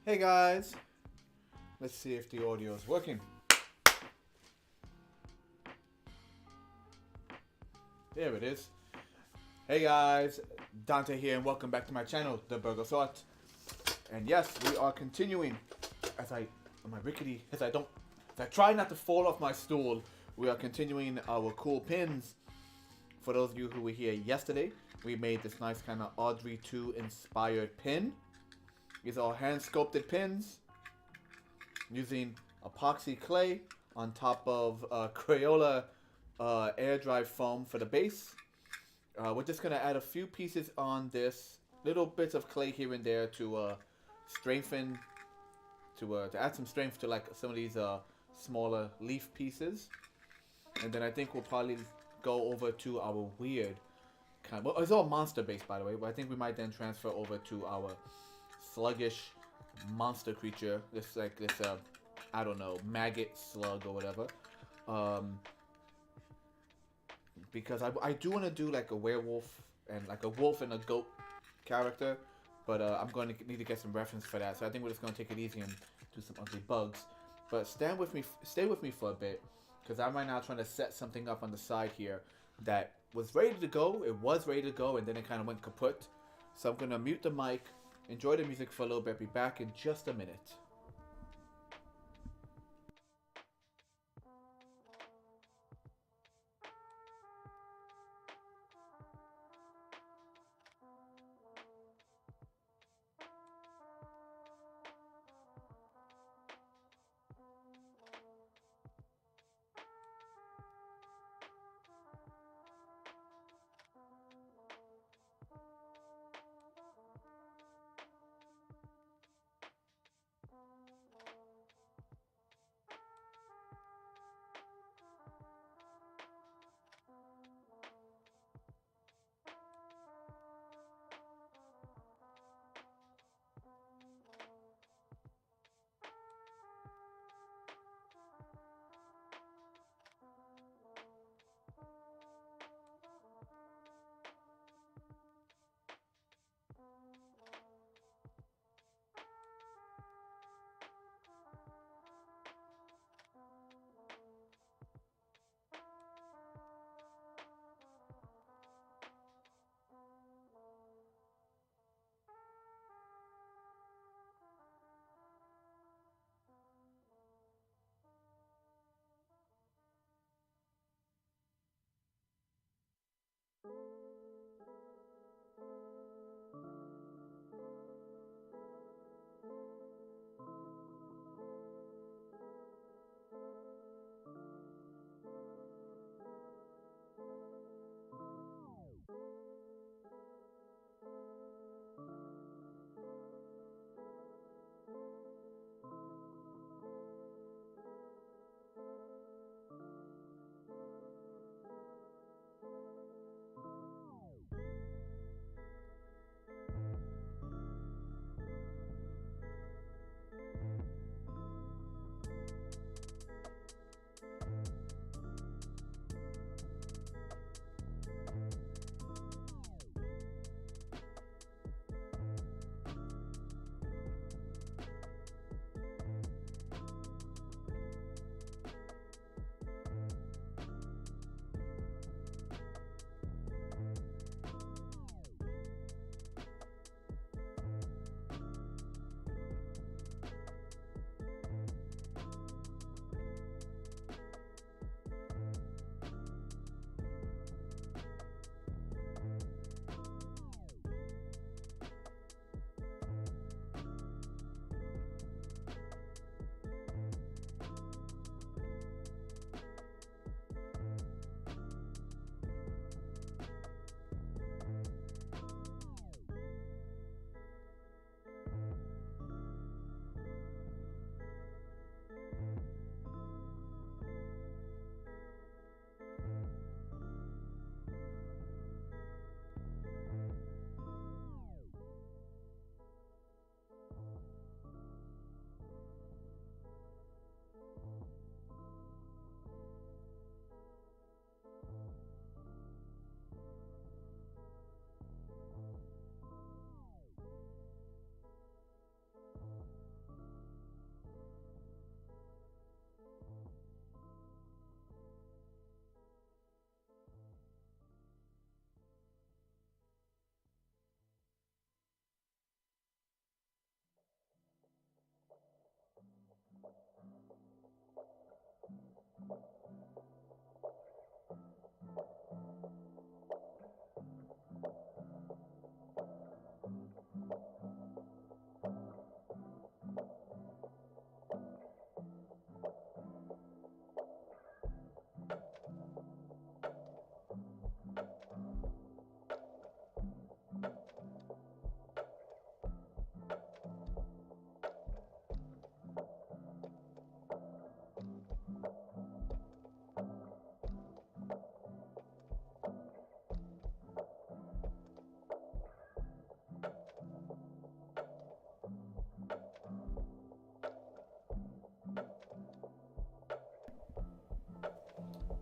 Hey guys, let's see if the audio is working. There it is. Hey guys, Dante here and welcome back to my channel, The Burger Thought. And yes, we are continuing as I try not to fall off my stool. We are continuing our cool pins. For those of you who were here yesterday, we made this nice kind of Audrey 2 inspired pin. These are hand sculpted pins using epoxy clay on top of Crayola air dry foam for the base. We're just gonna add a few pieces on this, little bits of clay here and there to strengthen, to add some strength to like some of these smaller leaf pieces. And then I think we'll probably go over to our weird kind of, well, it's all monster based by the way, but I think we might then transfer over to our sluggish monster creature, this I don't know, maggot slug or whatever, because I do want to do like a werewolf and like a wolf and a goat character, but I'm going to need to get some reference for that, so I think we're just going to take it easy and do some ugly bugs. But stay with me for a bit, because I'm right now trying to set something up on the side here that was ready to go. It was ready to go, and then it kind of went kaput. So I'm going to mute the mic, enjoy the music for a little bit, be back in just a minute.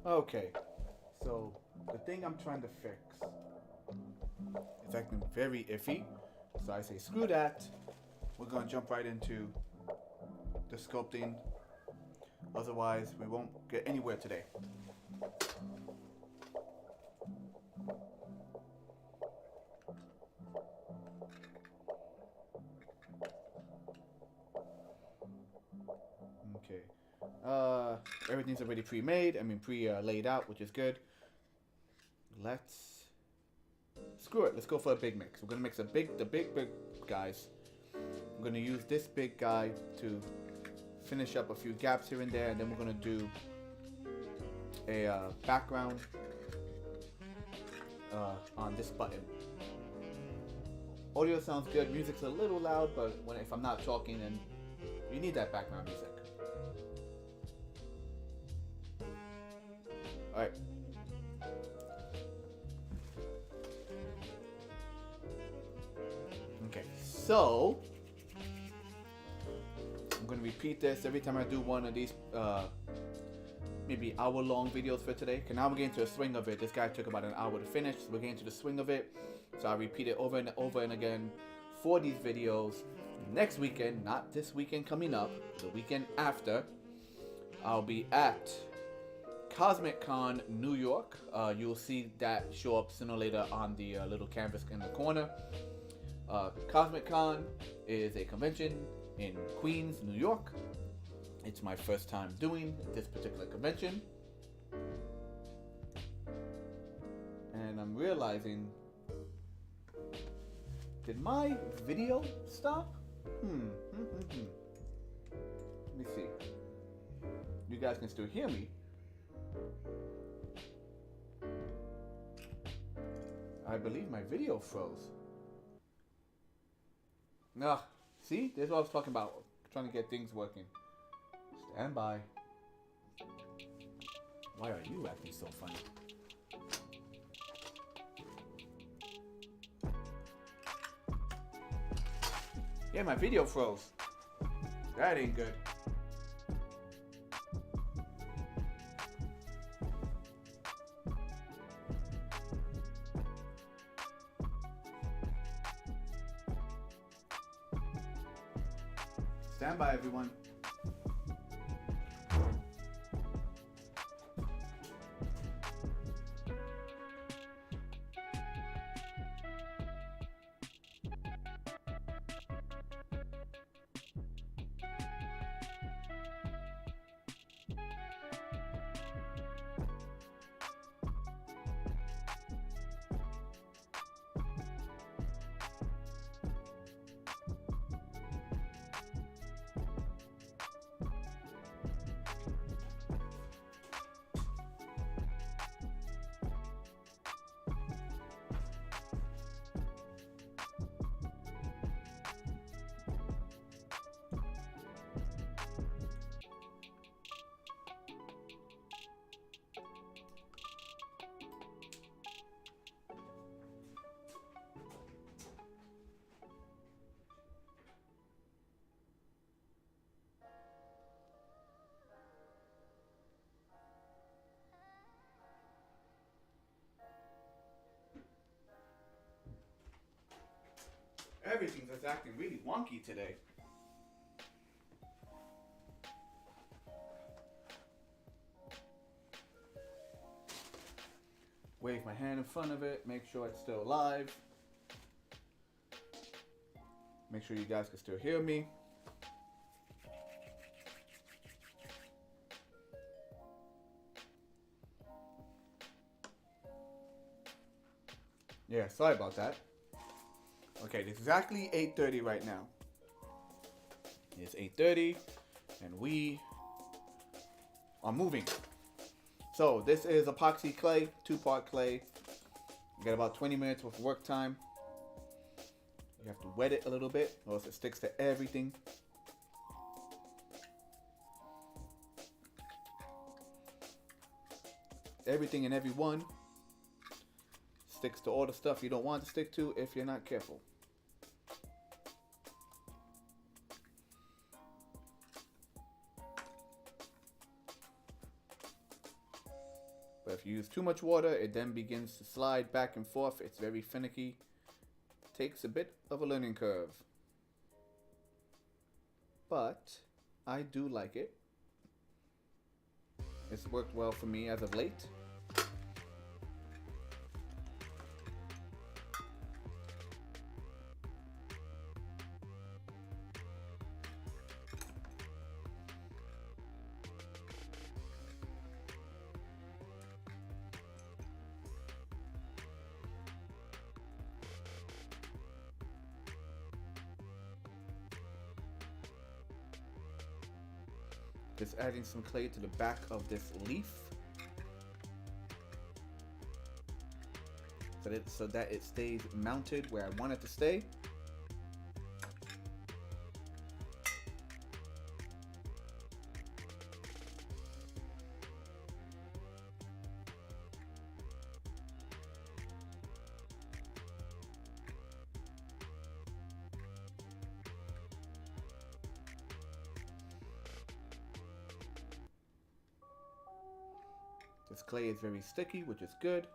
Okay, so the thing I'm trying to fix is acting very iffy. So I say screw that. We're gonna jump right into the sculpting. Otherwise, we won't get anywhere today. Okay. Everything's already pre-made. I mean, laid out, which is good. Let's screw it. Let's go for a big mix. We're gonna mix the big guys. I'm gonna use this big guy to finish up a few gaps here and there, and then we're gonna do a background on this button. Audio sounds good. Music's a little loud, but if I'm not talking, then you need that background music. All right. Okay, so I'm gonna repeat this every time I do one of these maybe hour-long videos for today. Cause now we're getting to the swing of it. This guy took about an hour to finish, so we're getting to the swing of it. So I repeat it over and over and again for these videos. Next weekend, not this weekend coming up, the weekend after, I'll be at Cosmic Con New York. You'll see that show up sooner or later on the little canvas in the corner. Cosmic Con is a convention in Queens, New York. It's my first time doing this particular convention. And I'm realizing, did my video stop? Let me see. You guys can still hear me. I believe my video froze. Nah, see? This is what I was talking about. Trying to get things working. Stand by. Why are you acting so funny? Yeah, my video froze. That ain't good. Stand by, everyone. Everything's just acting really wonky today. Wave my hand in front of it, make sure it's still live. Make sure you guys can still hear me. Yeah, sorry about that. Okay, it's exactly 8:30 right now. It's 8:30 and we are moving. So this is epoxy clay, 2-part clay. You got about 20 minutes of work time. You have to wet it a little bit or else it sticks to everything. Everything and everyone sticks to all the stuff you don't want to stick to if you're not careful. if you use too much water, it then begins to slide back and forth. It's very finicky. Takes a bit of a learning curve. But I do like it. It's worked well for me as of late. Just adding some clay to the back of this leaf so that it stays mounted where I want it to stay. This clay is very sticky, which is good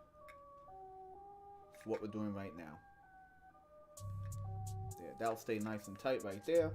for what we're doing right now. There, that'll stay nice and tight right there.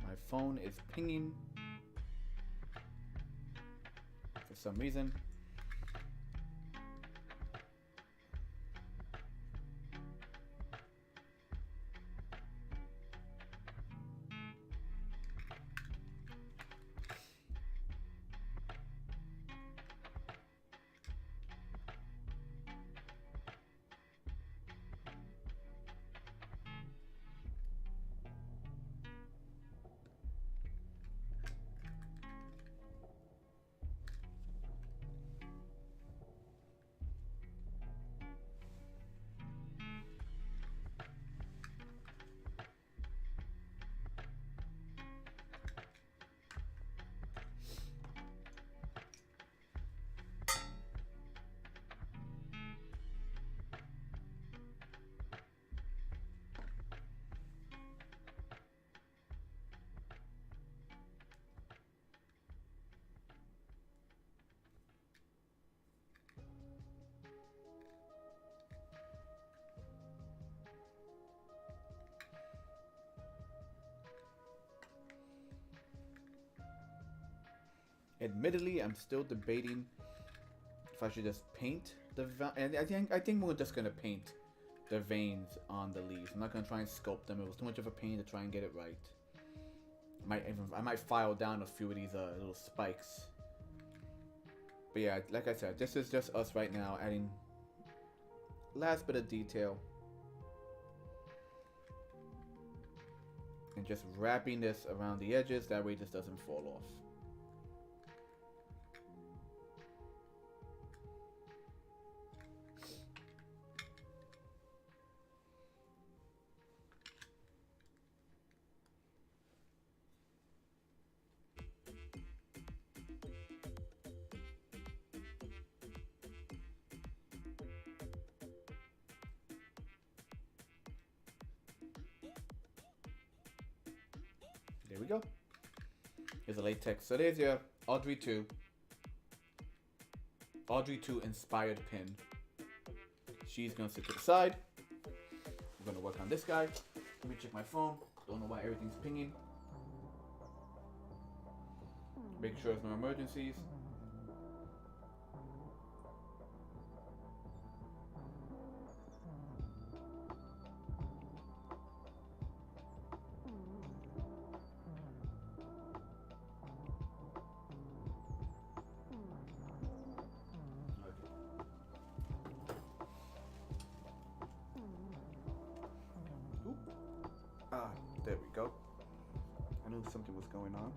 My phone is pinging for some reason. Admittedly, I'm still debating if I should just paint the and I think we're just gonna paint the veins on the leaves. I'm not gonna try and sculpt them. It was too much of a pain to try and get it right. I might file down a few of these little spikes. But yeah, like I said, this is just us right now adding last bit of detail and just wrapping this around the edges. That way, this doesn't fall off. There we go. Here's a latex. So there's your Audrey 2 inspired pin. She's gonna sit to the side. We're gonna work on this guy. Let me check my phone. Don't know why everything's pinging. Make sure there's no emergencies. There we go. I knew something was going on.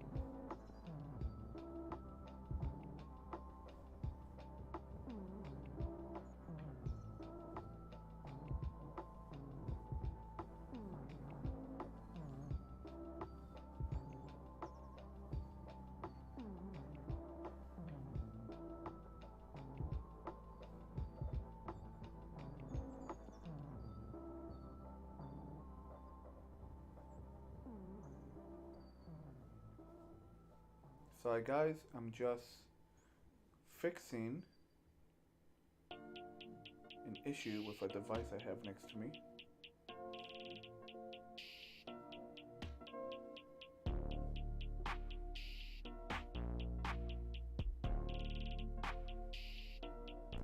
Sorry guys, I'm just fixing an issue with a device I have next to me.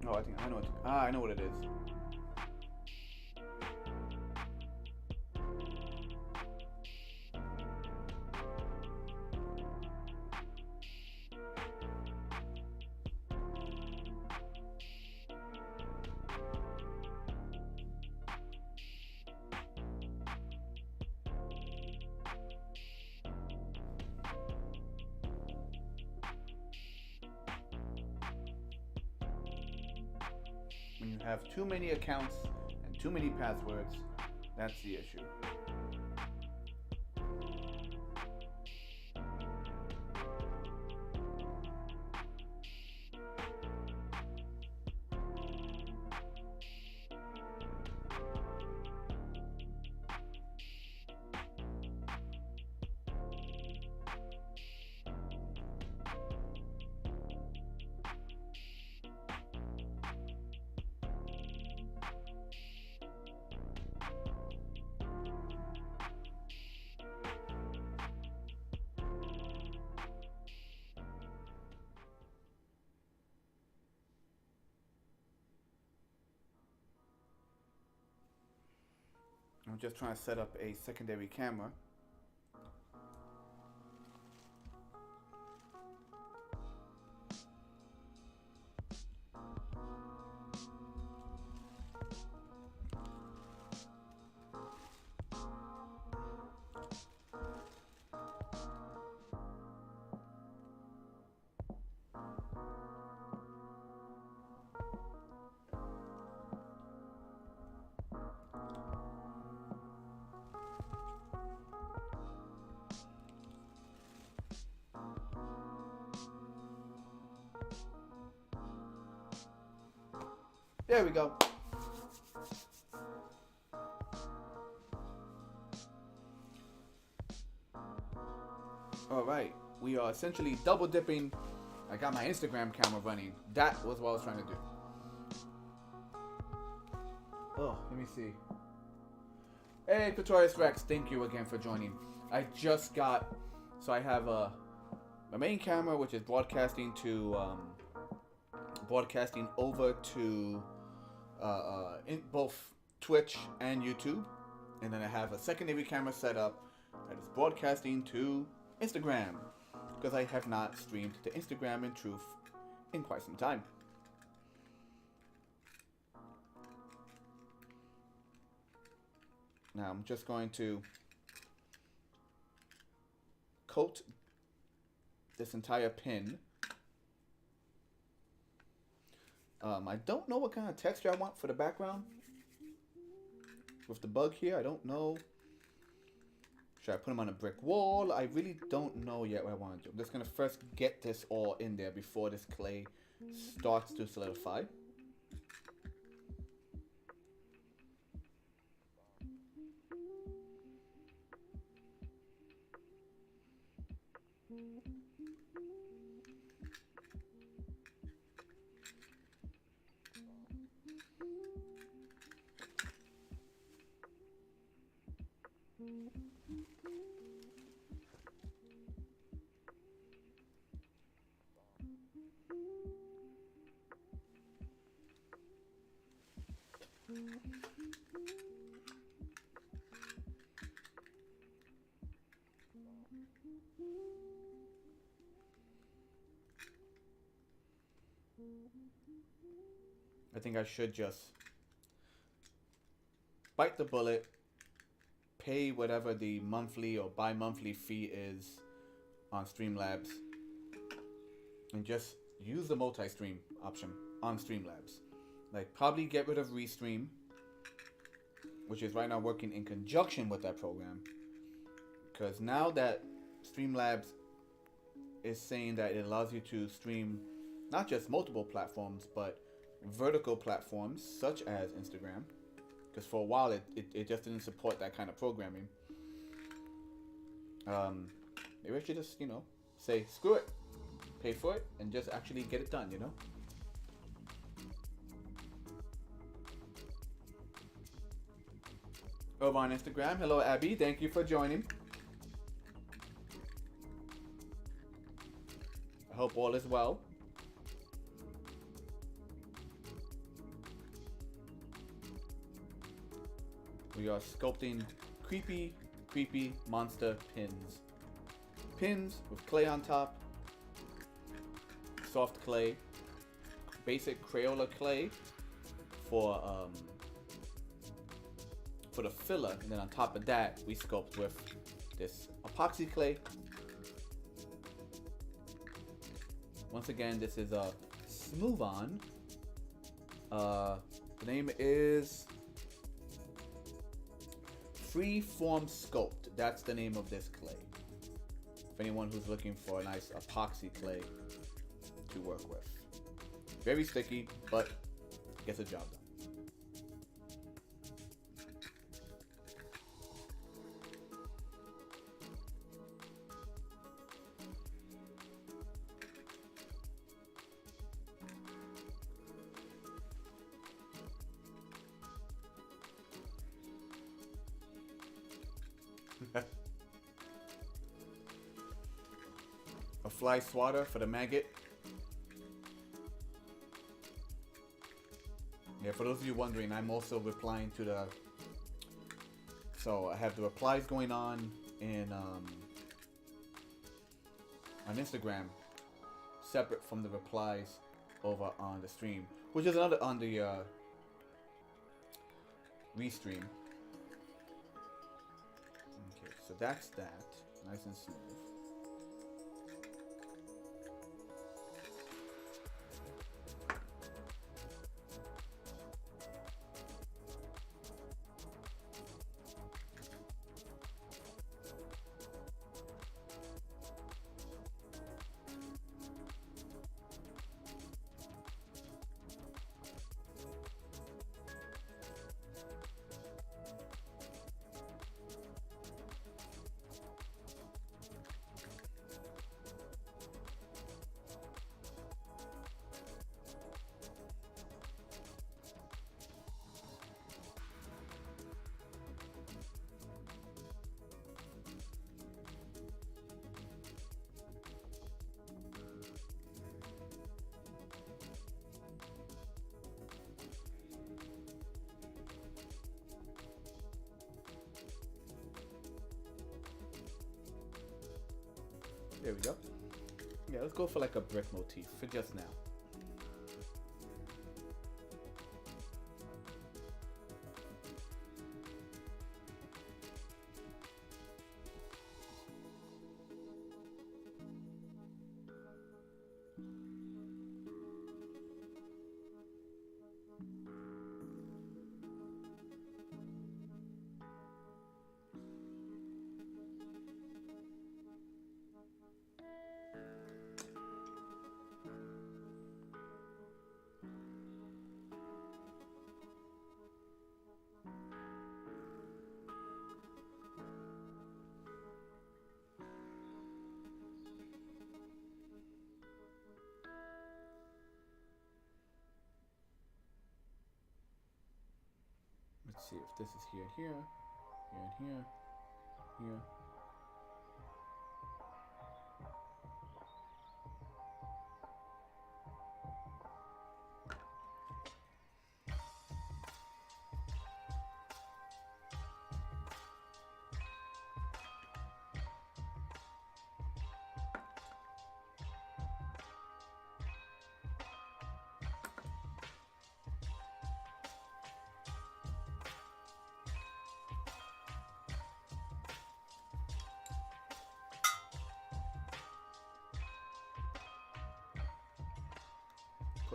Oh, I think I know it. I know what it is. When you have too many accounts and too many passwords, that's the issue. I'm just trying to set up a secondary camera. There we go. Alright, we are essentially double dipping. I got my Instagram camera running. That was what I was trying to do. Oh, let me see. Hey, Pretorius Rex, thank you again for joining. I just got, so I have my main camera, which is broadcasting over to in both Twitch and YouTube, and then I have a secondary camera set up that is broadcasting to Instagram, because I have not streamed to Instagram in truth in quite some time. Now I'm just going to coat this entire pin. I don't know what kind of texture I want for the background with the bug here. I don't know. Should I put them on a brick wall? I really don't know yet what I want to do. I'm just going to first get this all in there before this clay starts to solidify. I think I should just bite the bullet pay whatever the monthly or bi-monthly fee is on Streamlabs and just use the multi-stream option on Streamlabs. Like, probably get rid of Restream, which is right now working in conjunction with that program, because now that Streamlabs is saying that it allows you to stream not just multiple platforms but vertical platforms such as Instagram, because for a while it just didn't support that kind of programming. Maybe I should just, say screw it, pay for it, and just actually get it done, Over on Instagram, hello Abby, thank you for joining. I hope all is well. We are sculpting creepy monster pins. Pins with clay on top, soft clay, basic Crayola clay for the filler, and then on top of that we sculpt with this epoxy clay. Once again, this is a Smooth On. The name is Freeform Sculpt. That's the name of this clay. For anyone who's looking for a nice epoxy clay to work with. Very sticky, but gets the job done. A fly swatter for the maggot. Yeah, for those of you wondering, I'm also replying to the... So I have the replies going on Instagram, separate from the replies over on the stream, which is another on the Restream. Okay, so that's that. Nice and smooth. There we go. Yeah, let's go for like a brick motif for just now. Let's see if this is here, and here.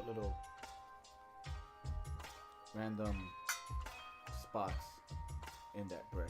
put little random spots in that brick.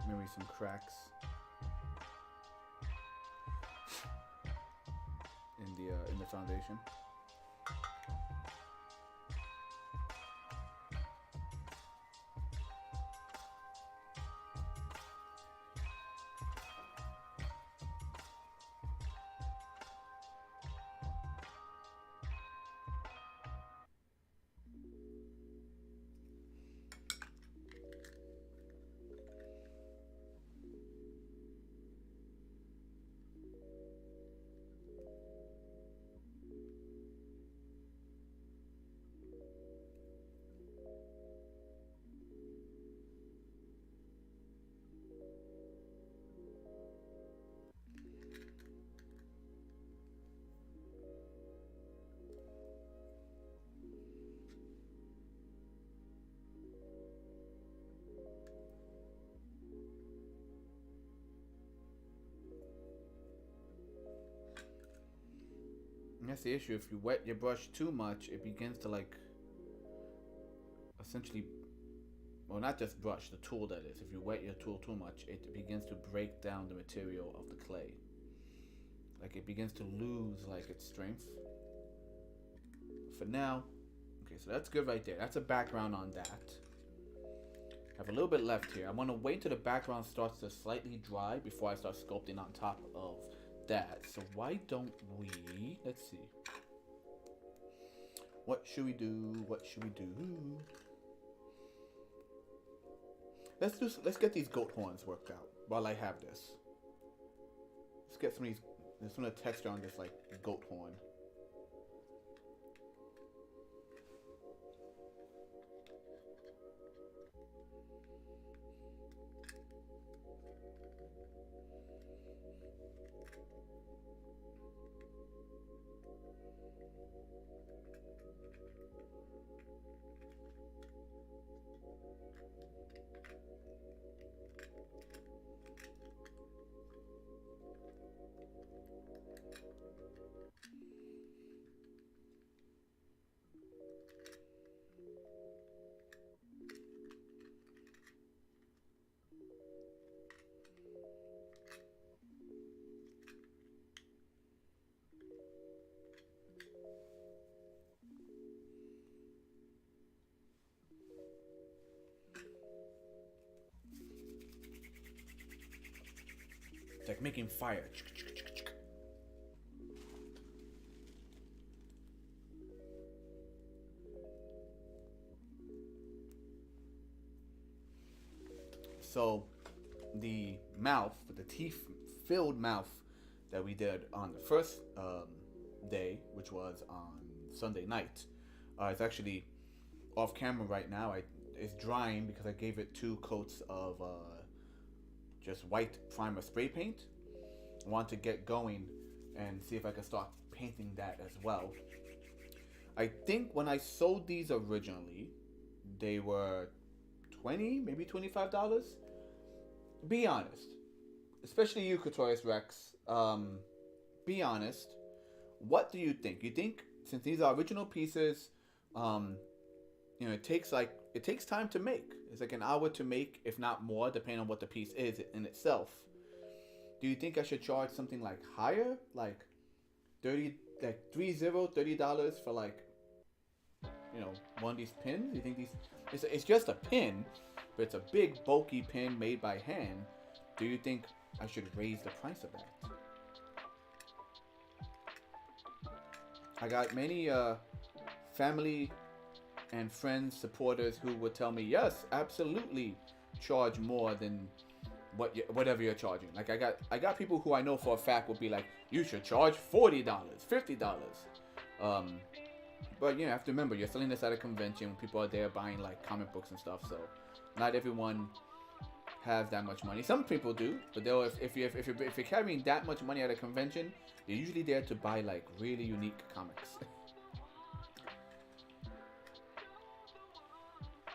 Maybe some cracks in the foundation. And that's the issue. If you wet your brush too much, it begins to like essentially, well, not just brush, the tool that is. If you wet your tool too much, it begins to break down the material of the clay. Like it begins to lose like its strength. For now, okay, so that's good right there. That's a background on that. I have a little bit left here. I want to wait till the background starts to slightly dry before I start sculpting on top of that. So why don't we, let's see. What should we do? What should we do? Let's get these goat horns worked out while I have this. Let's get some of these, there's some of the texture on this like goat horn. It's like making fire. So the mouth, the teeth-filled mouth that we did on the first day, which was on Sunday night, it's actually off camera right now. It's drying because I gave it 2 coats of just white primer spray paint. I want to get going and see if I can start painting that as well. I think when I sold these originally, they were $20, maybe $25. Be honest, especially you, Katorius Rex. Be honest. What do you think? You think since these are original pieces, you know, it takes time to make. It's like an hour to make, if not more, depending on what the piece is in itself. Do you think I should charge something like higher, like $30 for like, you know, one of these pins? You think it's just a pin, but it's a big bulky pin made by hand. Do you think I should raise the price of that? I got many family and friends, supporters who would tell me, yes, absolutely, charge more than whatever you're charging. Like I got people who I know for a fact will be like, you should charge $40, $50. But you have to remember, you're selling this at a convention. People are there buying like comic books and stuff, so not everyone has that much money. Some people do, but they'll if you're carrying that much money at a convention, you're usually there to buy like really unique comics.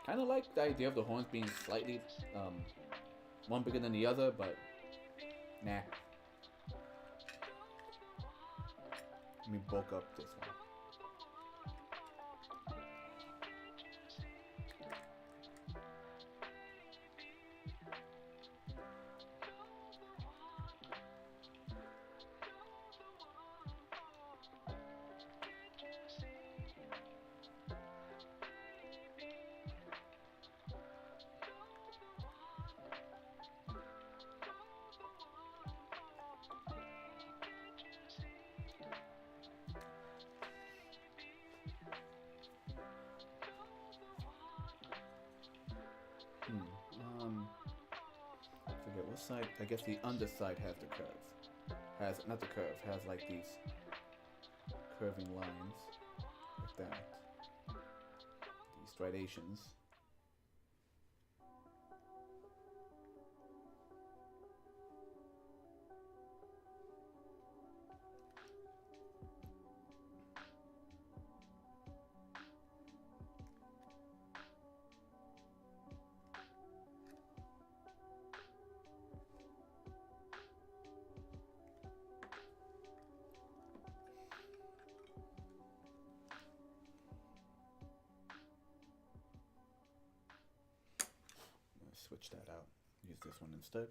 Kind of like the idea of the horns being slightly one bigger than the other, but nah. Let me bulk up this one. Forget what side. I guess the underside has the curve. Has not the curve. Has like these curving lines, like that. These striations. Switch that out. Use this one instead.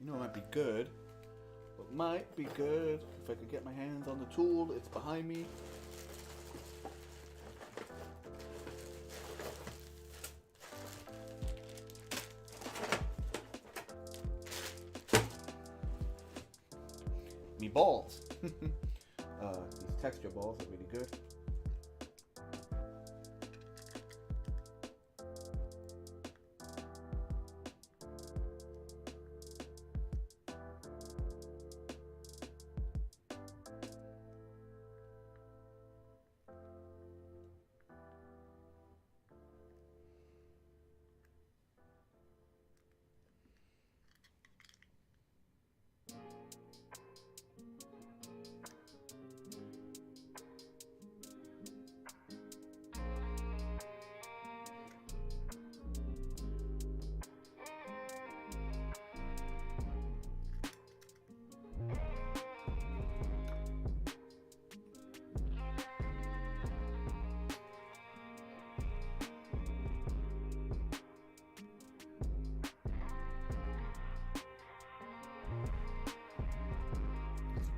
You know, it might be good. What might be good if I could get my hands on the tool. It's behind me. Me balls. These texture balls are really good.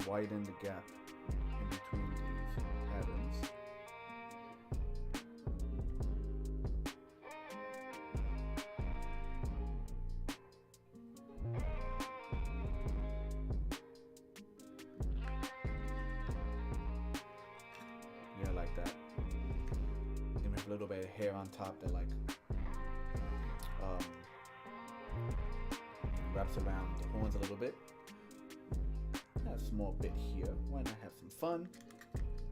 Widen the gap in between these patterns. Yeah, like that. Then we have a little bit of hair on top that like wraps around the horns a little bit. A small bit here. Why not have some fun?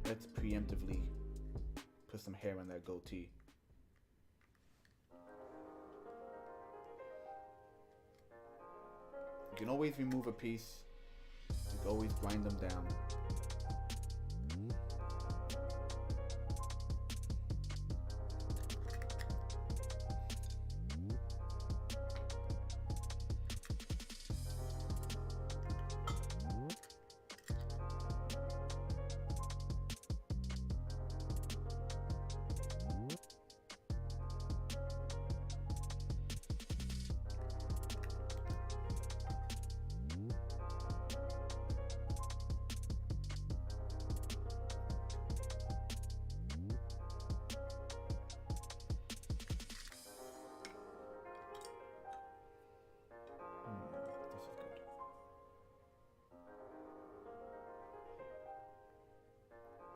Let's preemptively put some hair on that goatee. You can always remove a piece. You can always grind them down.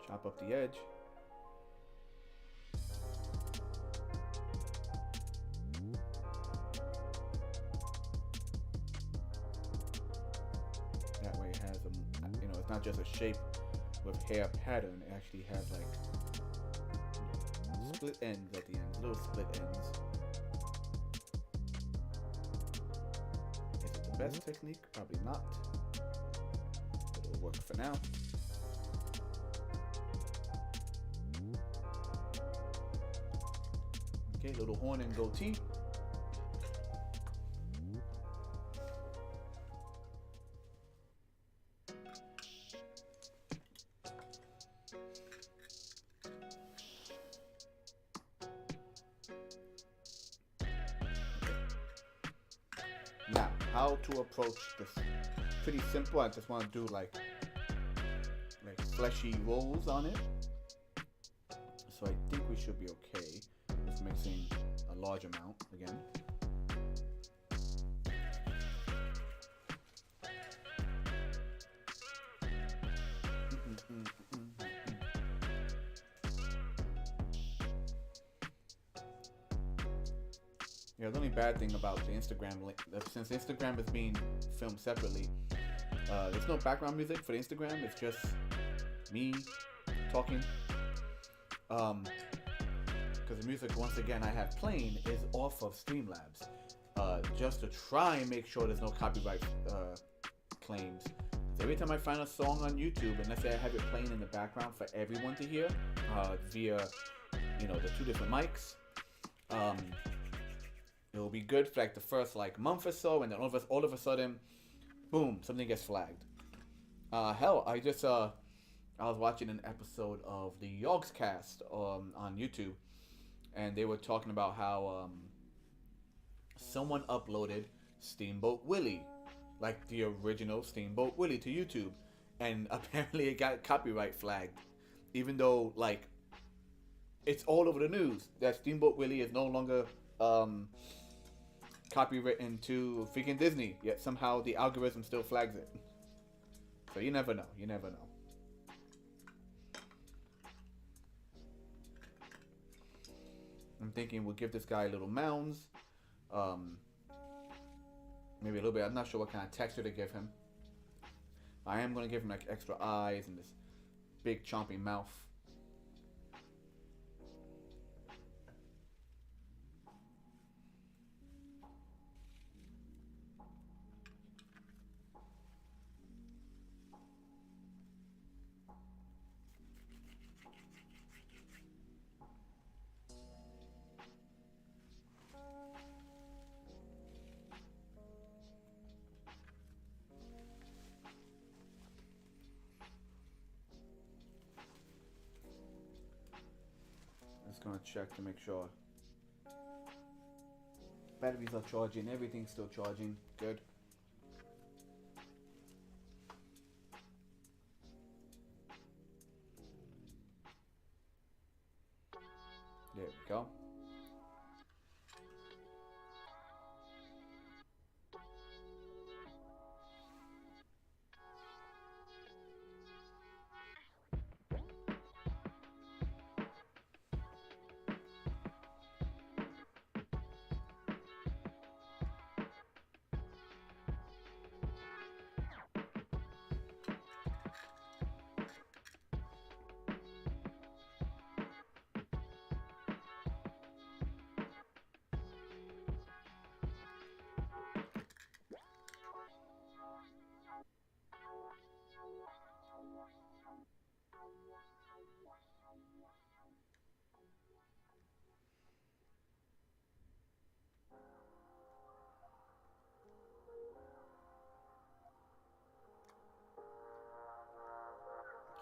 Chop up the edge. That way it has a, you know, it's not just a shape with hair pattern. It actually has like split ends at the end, little split ends. Is it the best technique? Probably not. But it'll work for now. Okay, little horn and goatee. Now, how to approach this? Pretty simple. I just want to do like fleshy rolls on it. So I think we should be okay with mixing a large amount again. Yeah, the only bad thing about the Instagram link, since Instagram is being filmed separately, there's no background music for the Instagram. It's just me talking. Because the music, once again, I have playing is off of Streamlabs, just to try and make sure there's no copyright claims. So every time I find a song on YouTube, and let's say I have it playing in the background for everyone to hear, via, you know, the two different mics, it'll be good for like the first like month or so, and then all of a sudden, boom, something gets flagged. Hell, I was watching an episode of the Yogscast on YouTube, and they were talking about how someone uploaded Steamboat Willie, like the original Steamboat Willie, to YouTube, and apparently it got copyright flagged, even though like it's all over the news that Steamboat Willie is no longer copywritten to freaking Disney, yet somehow the algorithm still flags it. So you never know. You never know. I'm thinking we'll give this guy little mounds. Maybe a little bit. I'm not sure what kind of texture to give him. I am going to give him like extra eyes and this big chompy mouth. Just gonna check to make sure batteries are charging, everything's still charging. Good. There we go.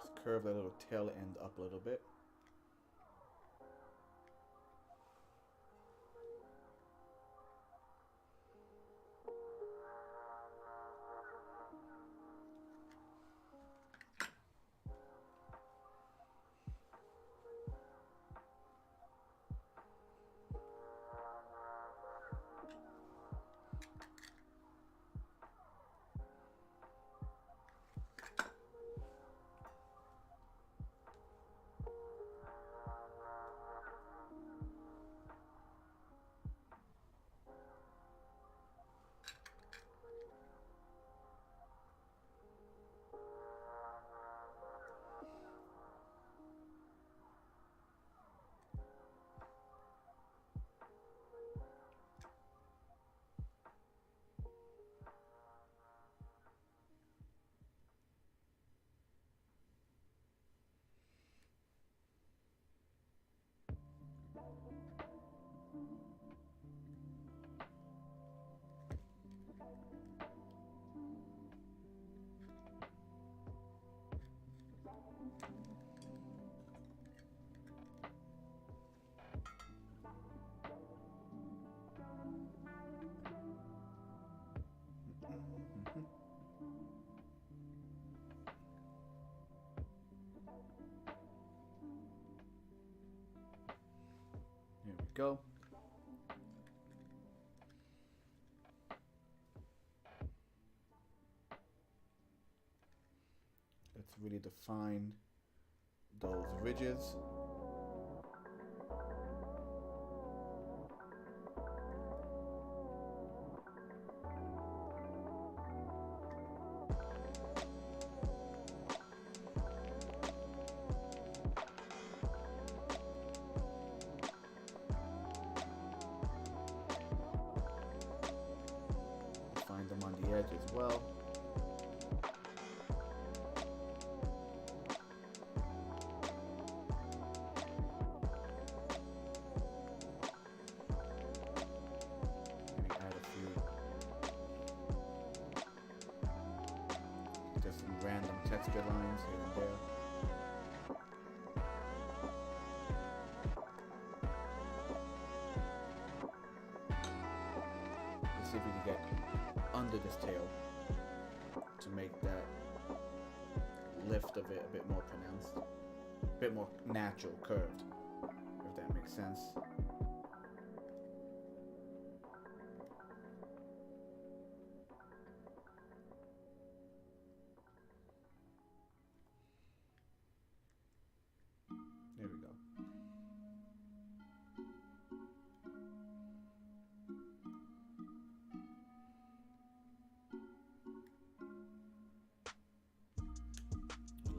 Just curve that little tail end up a little bit. go. Let's really define those ridges. Define them on the edge as well. Random texture lines here and there. Let's see if we can get under this tail to make that lift of it a bit more pronounced, a bit more natural, curved, if that makes sense. There we go.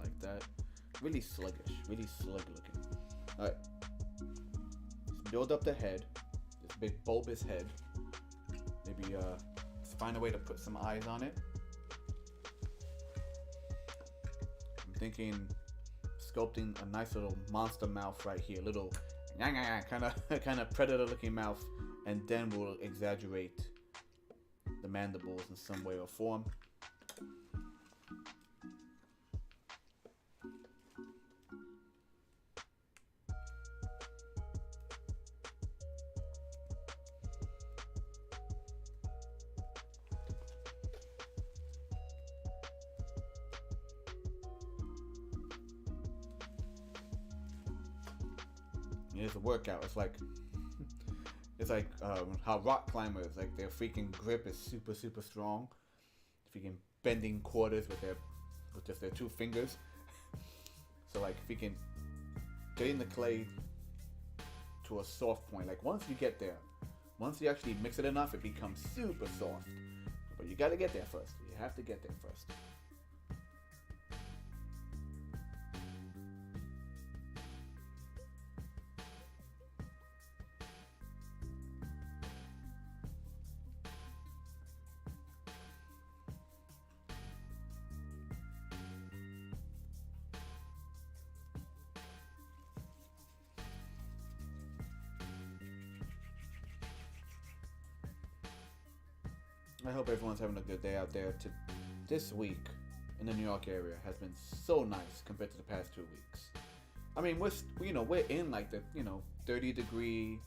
Like that. Really sluggish, really slug looking. Alright. Let's build up the head. This big bulbous head. Maybe let's find a way to put some eyes on it. I'm thinking sculpting a nice little monster mouth right here, little kind of predator looking mouth, and then we'll exaggerate the mandibles in some way or form. It's a workout. It's like how rock climbers, like their freaking grip is super strong. Freaking bending quarters with just their 2 fingers. So like if you can getting the clay to a soft point, like once you get there, once you actually mix it enough, it becomes super soft. But you gotta get there first. You have to get there first. I hope everyone's having a good day out there. This week in the New York area has been so nice compared to the past 2 weeks. I mean, we're in like the 30-degree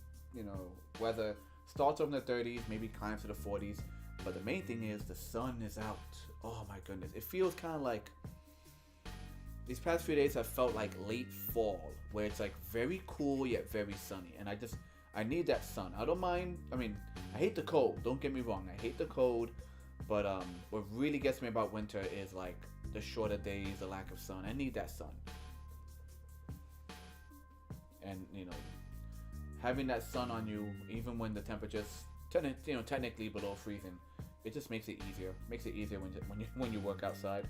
weather. Starts from the 30s, maybe climbs to the 40s. But the main thing is the sun is out. Oh my goodness, it feels kind of like these past few days have felt like late fall, where it's like very cool yet very sunny, and I need that sun. I don't mind. I mean, I hate the cold. Don't get me wrong. I hate the cold. But what really gets me about winter is like the shorter days, the lack of sun. I need that sun. And having that sun on you, even when the temperature's technically below freezing, it just makes it easier. Makes it easier when you work outside.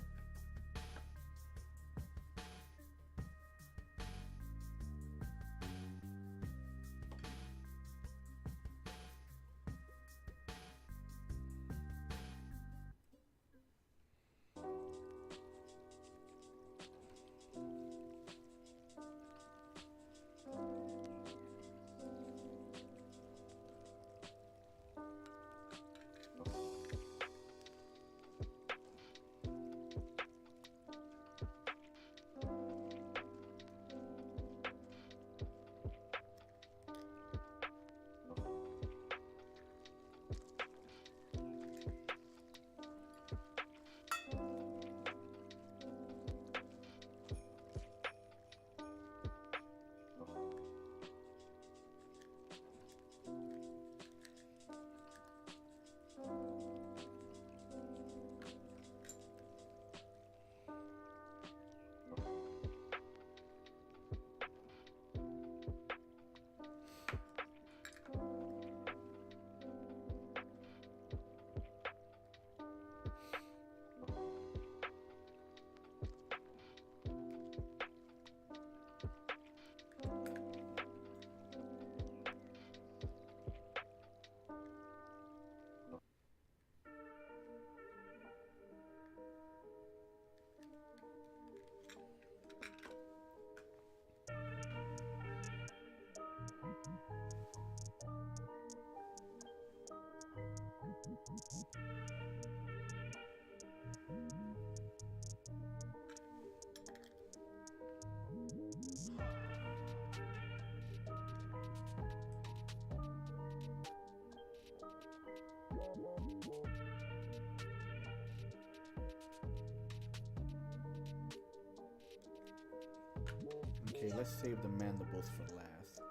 Okay, let's save the mandibles for last.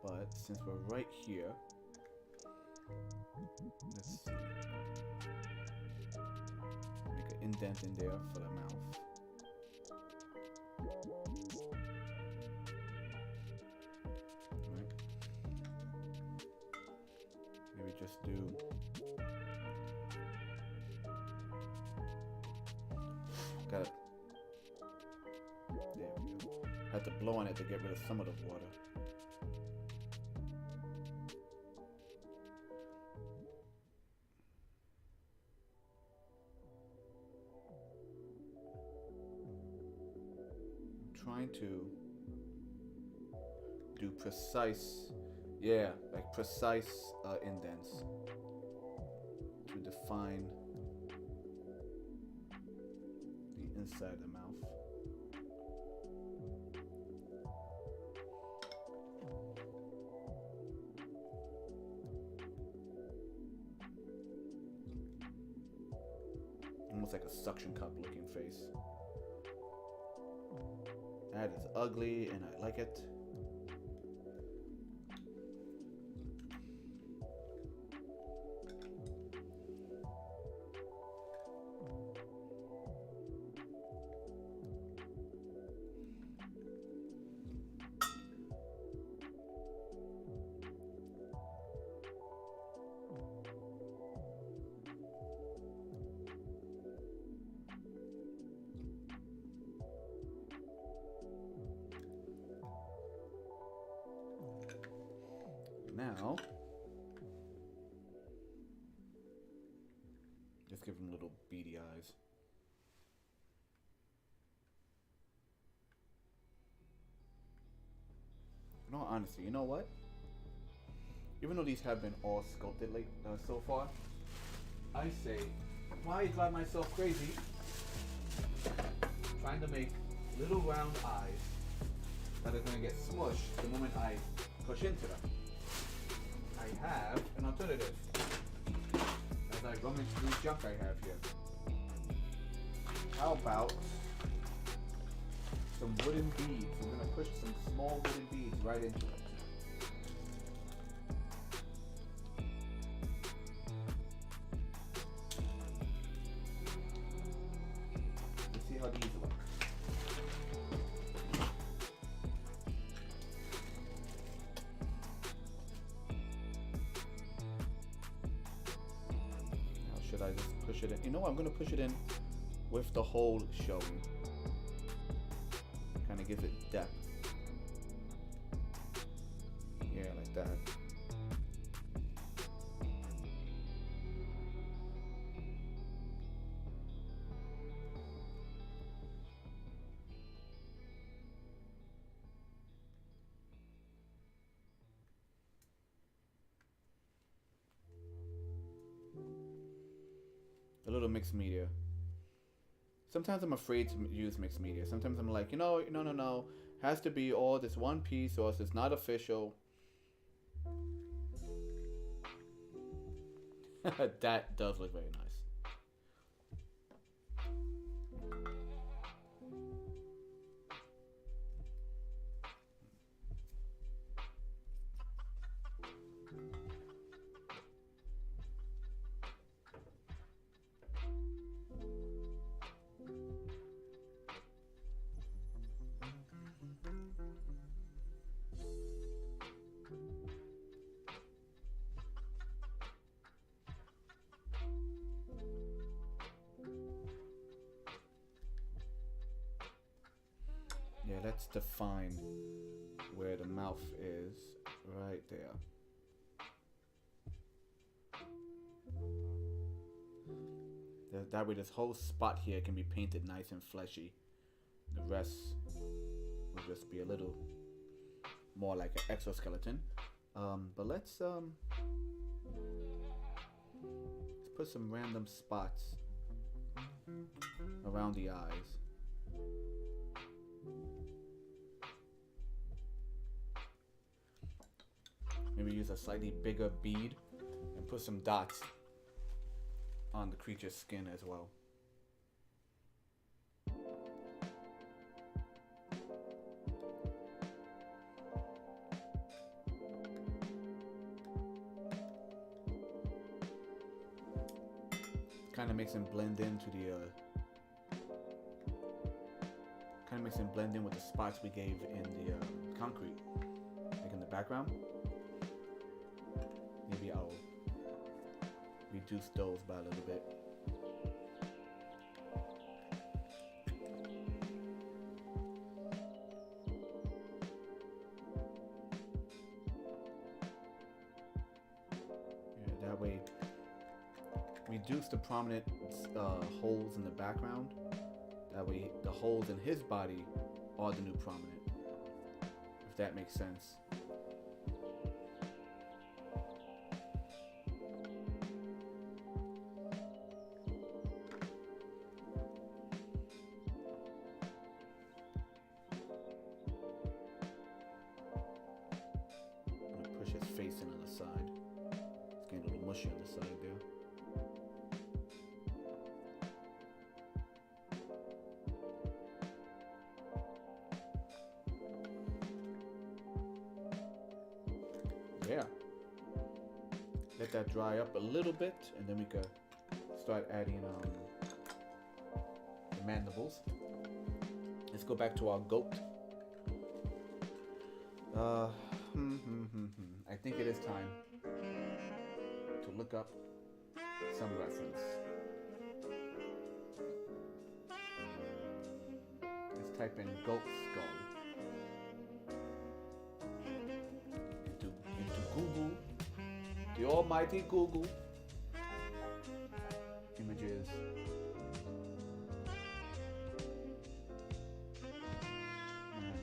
But since we're right here, let's see. Make an indent in there for the mouth. Right. Maybe just do. Got it. There we go. Had to blow on it to get rid of some of the water. I'm trying to do precise, yeah, like precise indents to define the inside of the mouth. Almost like a suction cup looking face. That is ugly and I like it. Now, just give him little beady eyes. No, honestly, you know what? Even though these have been all sculpted so far, I say, why drive myself crazy trying to make little round eyes that are going to get smushed the moment I push into them? I have an alternative as I rummage through junk I have here. How about some wooden beads? I'm going to push some small wooden beads right into it. Let's see how these look. Should I just push it in? You know what? I'm going to push it in with the hole showing. Kind of gives it depth. Yeah, like that. A little mixed media. Sometimes I'm afraid to use mixed media. Sometimes I'm like, no. Has to be all this one piece or else it's not official. That does look very nice. Yeah, let's define where the mouth is right there. That way this whole spot here can be painted nice and fleshy. The rest will just be a little more like an exoskeleton. But let's put some random spots around the eyes. Maybe use a slightly bigger bead and put some dots on the creature's skin as well. Kind of makes him blend into the kind of makes him blend in with the spots we gave in the concrete, like in the background. Maybe I'll reduce those by a little bit. Yeah, that way reduce the prominent holes in the background. That way the holes in his body are the new prominent, if that makes sense. I'm gonna push his face in on the side. It's getting a little mushy on the side there. Yeah. Let that dry up a little bit, and then we could start adding the mandibles. Let's go back to our goat. I think it is time to look up some reference. Let's type in goat skull into Google, the almighty Google. Images.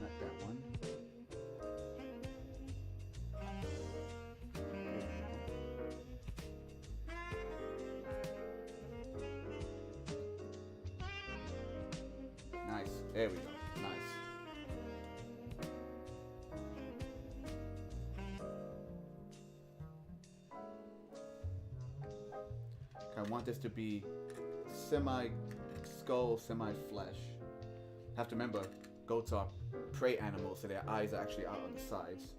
Not that one. Nice. There we go. Nice. I want this to be semi-skull, semi-flesh. Have to remember, goats are prey animals, so their eyes are actually out on the sides.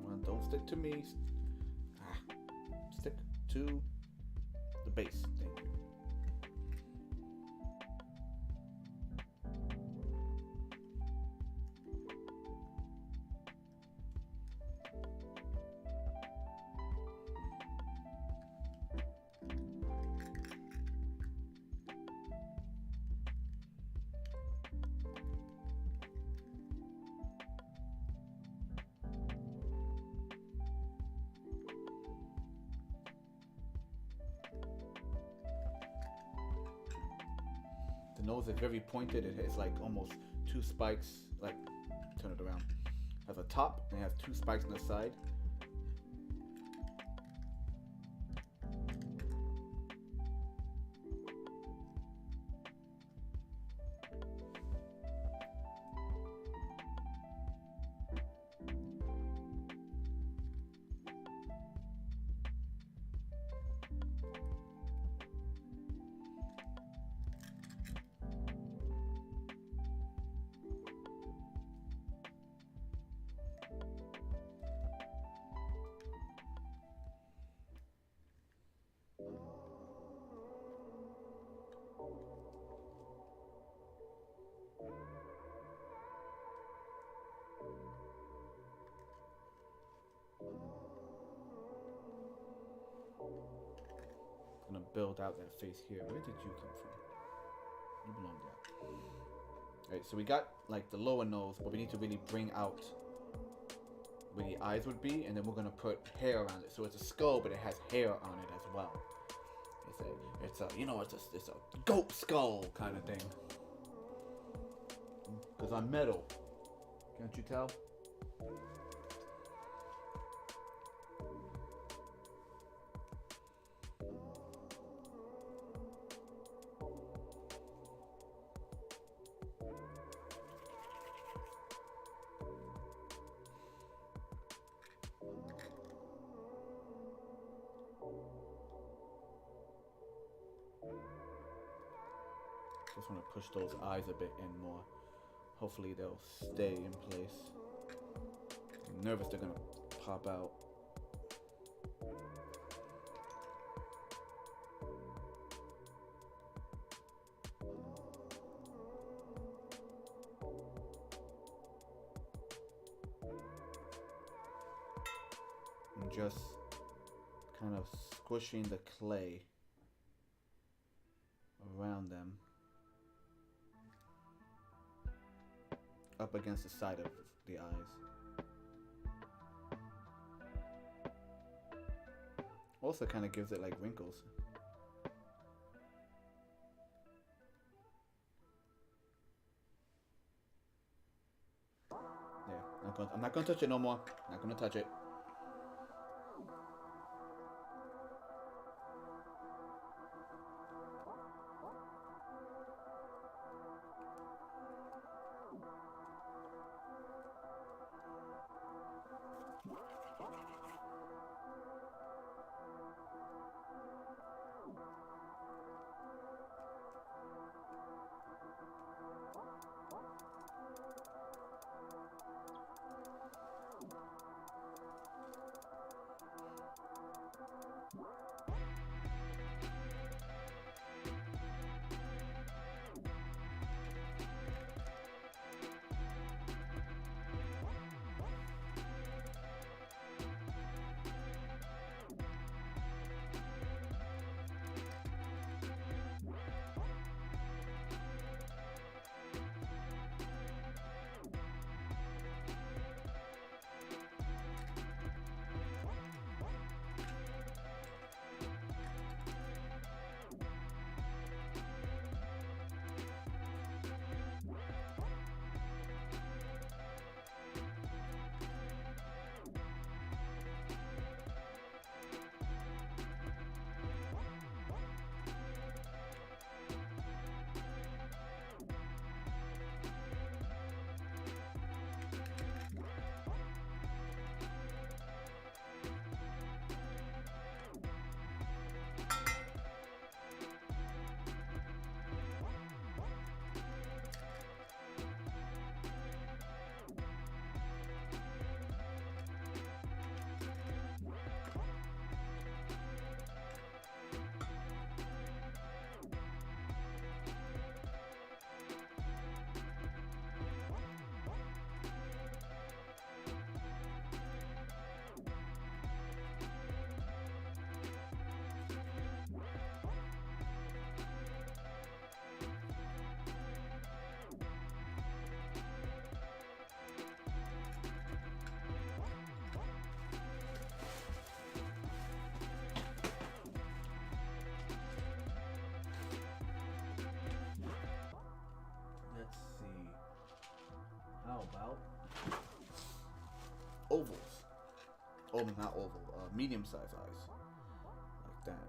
Well, don't stick to me. Stick to the base. Thank you. The nose is very pointed. It has like almost two spikes. Like, turn it around. It has a top and it has two spikes on the side. I'm gonna build out that face here. Where did you come from? You belong there. Alright, so we got like the lower nose, but we need to really bring out where the eyes would be, and then we're gonna put hair around it. So it's a skull, but it has hair on it as well. It's a goat skull kind of thing. Because I'm metal. Can't you tell? Just want to push those eyes a bit in more. Hopefully they'll stay in place. I'm nervous they're gonna pop out. I'm just kind of squishing the clay around them up against the side of the eyes. Also kind of gives it like wrinkles. There, I'm not gonna touch it no more. Not gonna touch it. How about ovals? Oh, not oval. Medium-sized eyes, like that.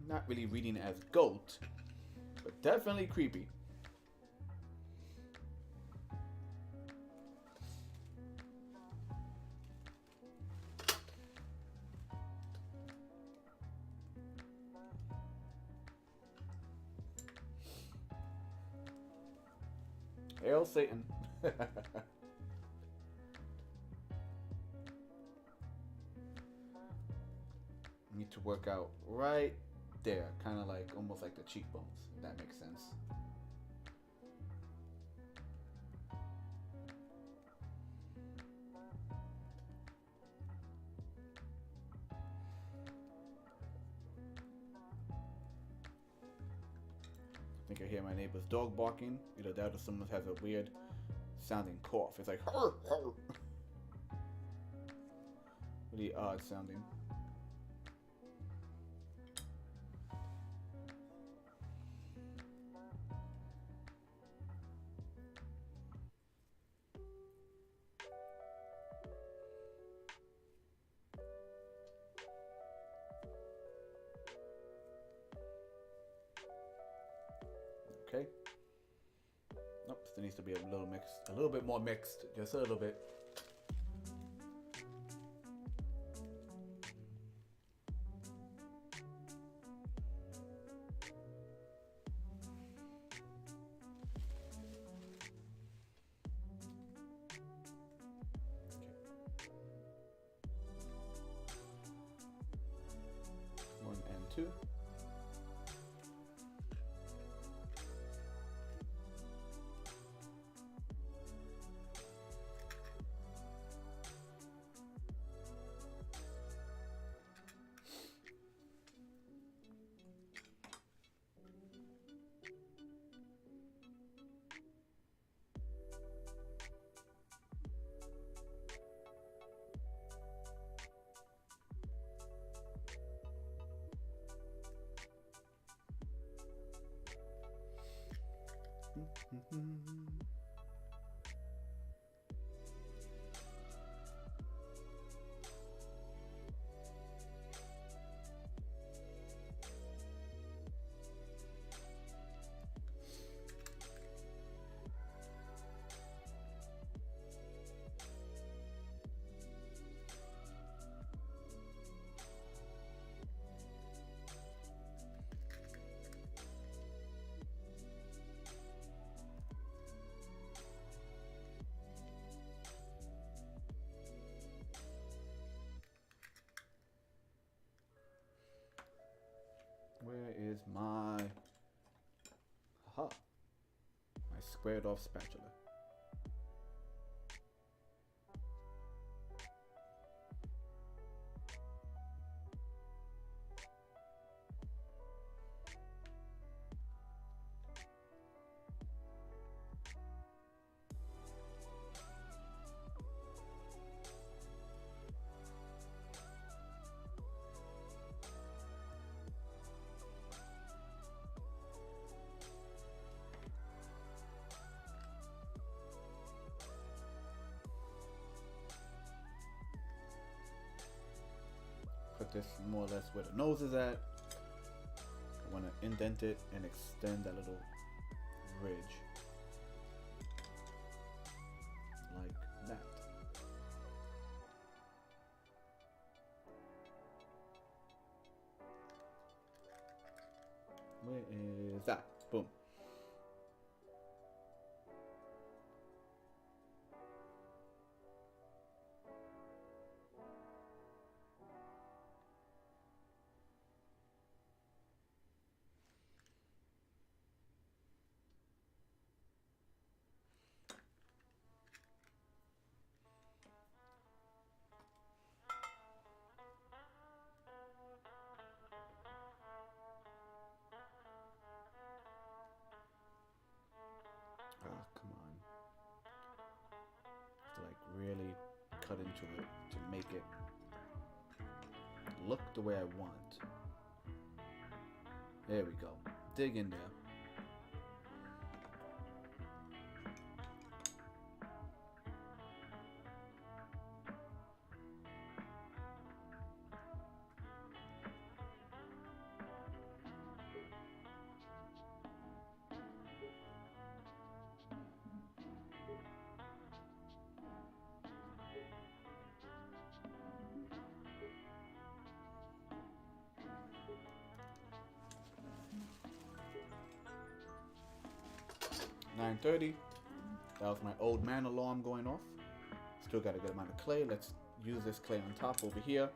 Not really reading it as goat, but definitely creepy. Hail Satan. Need to work out right there, kind of like almost like the cheekbones. If that makes sense. I think I hear my neighbor's dog barking. Either that or someone has a weird sounding cough. It's like really odd sounding. Okay. Nope, still needs to be a little mixed, a little bit more mixed, just a little bit. Okay. 1 and 2. Where is my my squared off spatula? Put this more or less where the nose is at. I want to indent it and extend that little ridge like that. Where is that? Boom. Ah, come on. To like really cut into it to make it look the way I want. There we go. Dig in there. $9.30. That was my old man alarm going off. Still got a good amount of clay. Let's use this clay on top over here.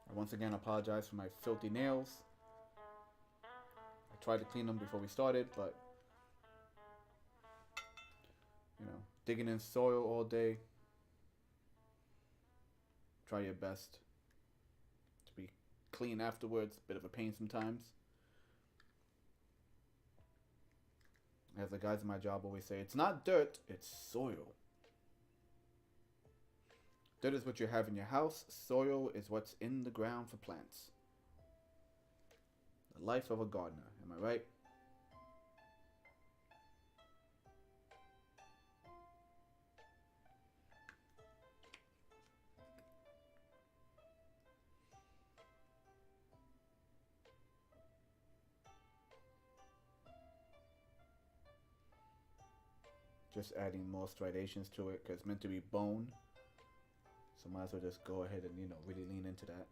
I once again apologize for my filthy nails. I tried to clean them before we started, but you know, digging in soil all day. Try your best to be clean afterwards. Bit of a pain sometimes. As the guys in my job always say, it's not dirt, it's soil. Dirt is what you have in your house. Soil is what's in the ground for plants. The life of a gardener, am I right? Just adding more striations to it because it's meant to be bone. So might as well just go ahead and, you know, really lean into that.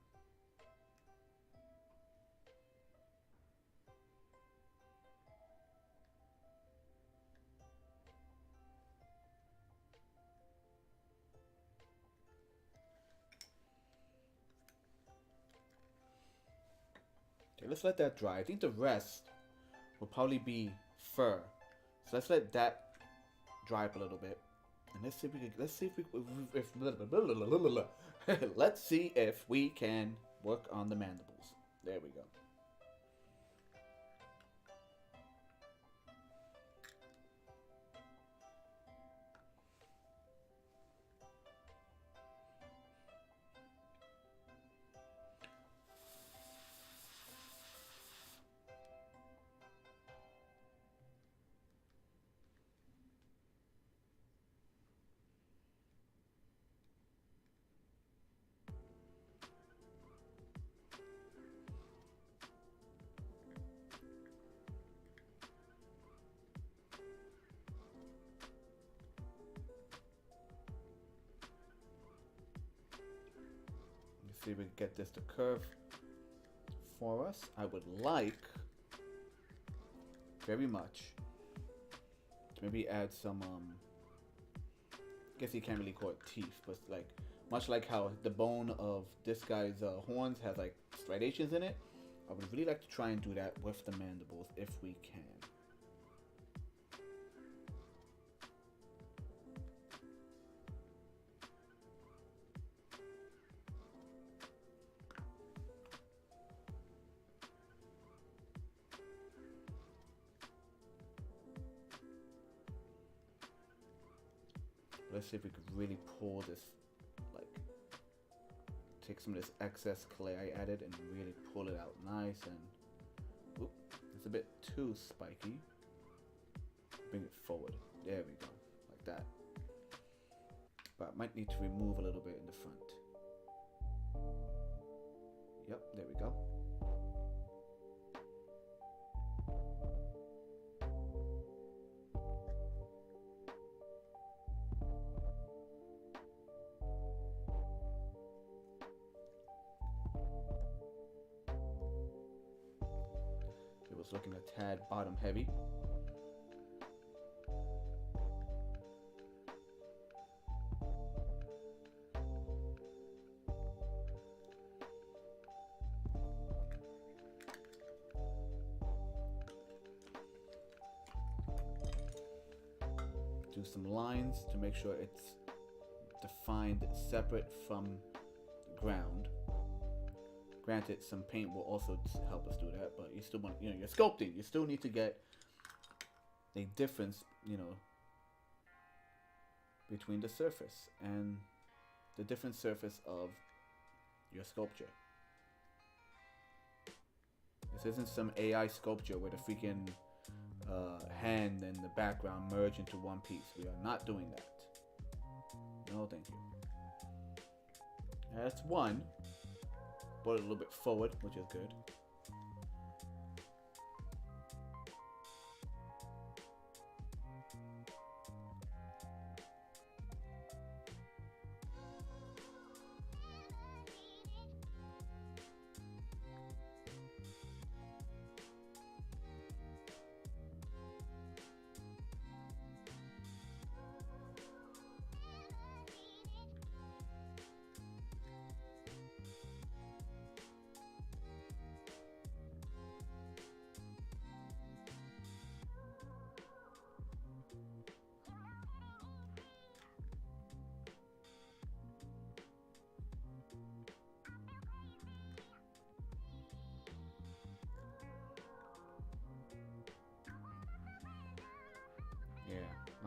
Okay, let's let that dry. I think the rest will probably be fur. So let's let that dry up a little bit. And let's see if we can work on the mandibles. There we go. See if we can get this to curve for us. I would like very much to maybe add some I guess you can't really call it teeth, but like much like how the bone of this guy's horns has like striations in it. I would really like to try and do that with the mandibles if we can. Let's see if we could really pull this, like, take some of this excess clay I added and really pull it out nice and, oop, it's a bit too spiky. Bring it forward. There we go, like that. But I might need to remove a little bit in the front. Yep, there we go. Looking a tad bottom heavy. Do some lines to make sure it's defined separate from the ground. Granted, some paint will also help us do that, but you still want, you know, you're sculpting. You still need to get a difference, you know, between the surface and the different surface of your sculpture. This isn't some AI sculpture where the freaking hand and the background merge into one piece. We are not doing that. No, thank you. That's one. Brought it a little bit forward, which is good.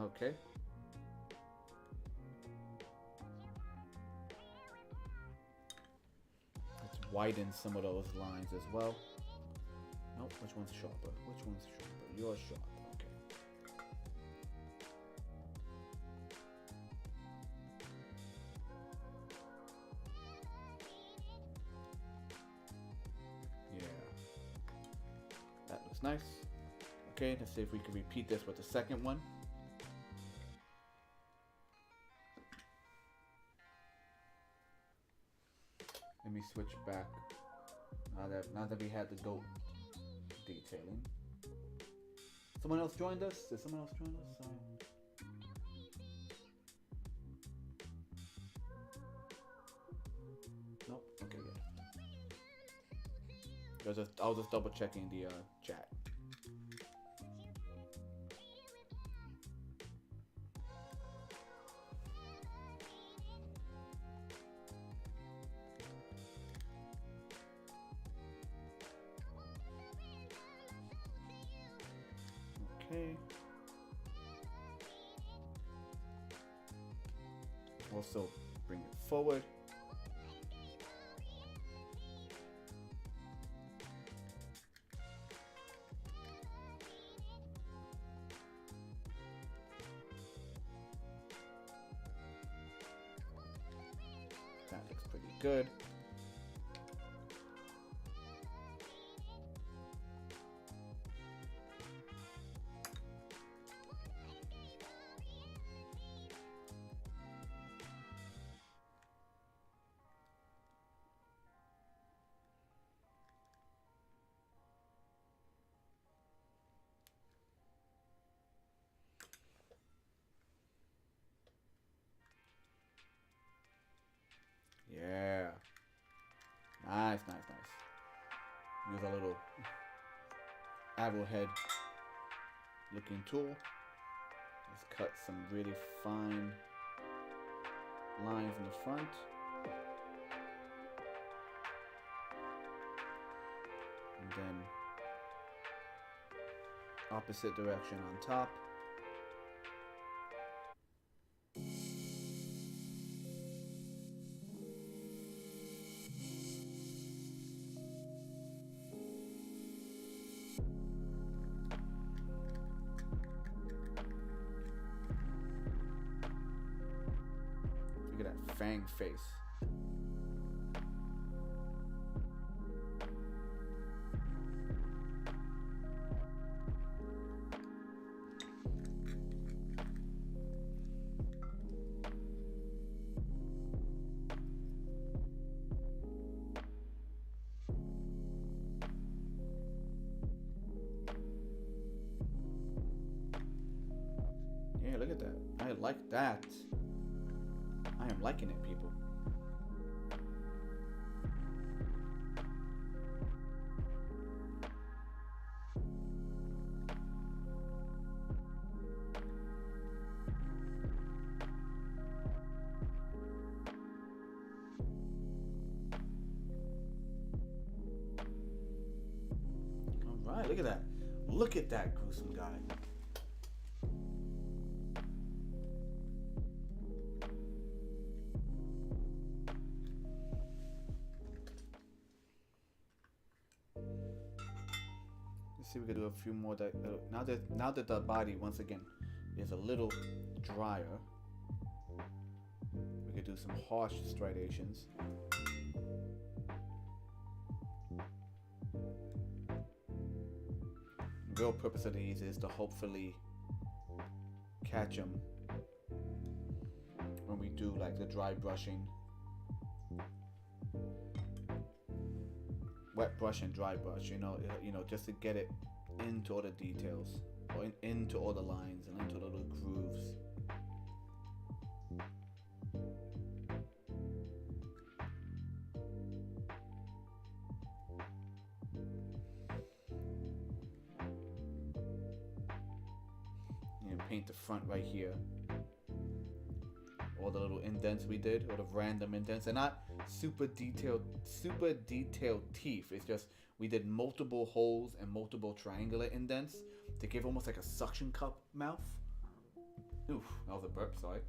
Okay. Let's widen some of those lines as well. Nope, which one's sharper? Which one's sharper? You're sharp. Okay. Yeah. That looks nice. Okay, let's see if we can repeat this with the second one. Let me switch back. Now that we had the goat detailing. Someone else joined us? Did someone else join us? Sorry. Nope. Okay, good. I was just double checking the chat. Okay. Also bring it forward. That looks pretty good. Yeah. Nice, nice, nice. Use a little arrowhead looking tool. Just cut some really fine lines in the front. And then opposite direction on top. Look at that fang face. Yeah, look at that. I like that. I am liking it, people. All right, look at that. Look at that gruesome guy. See if we can do a few more. Now that the body once again is a little drier, we could do some harsh striations. The real purpose of these is to hopefully catch them when we do like the dry brushing. Wet brush and dry brush, you know, just to get it into all the details, or into all the lines and into the little grooves. You know, paint the front right here. All the little indents we did, or the random indents, and not super detailed teeth. It's just we did multiple holes and multiple triangular indents to give almost like a suction cup mouth. Oof, that was a burp, sorry.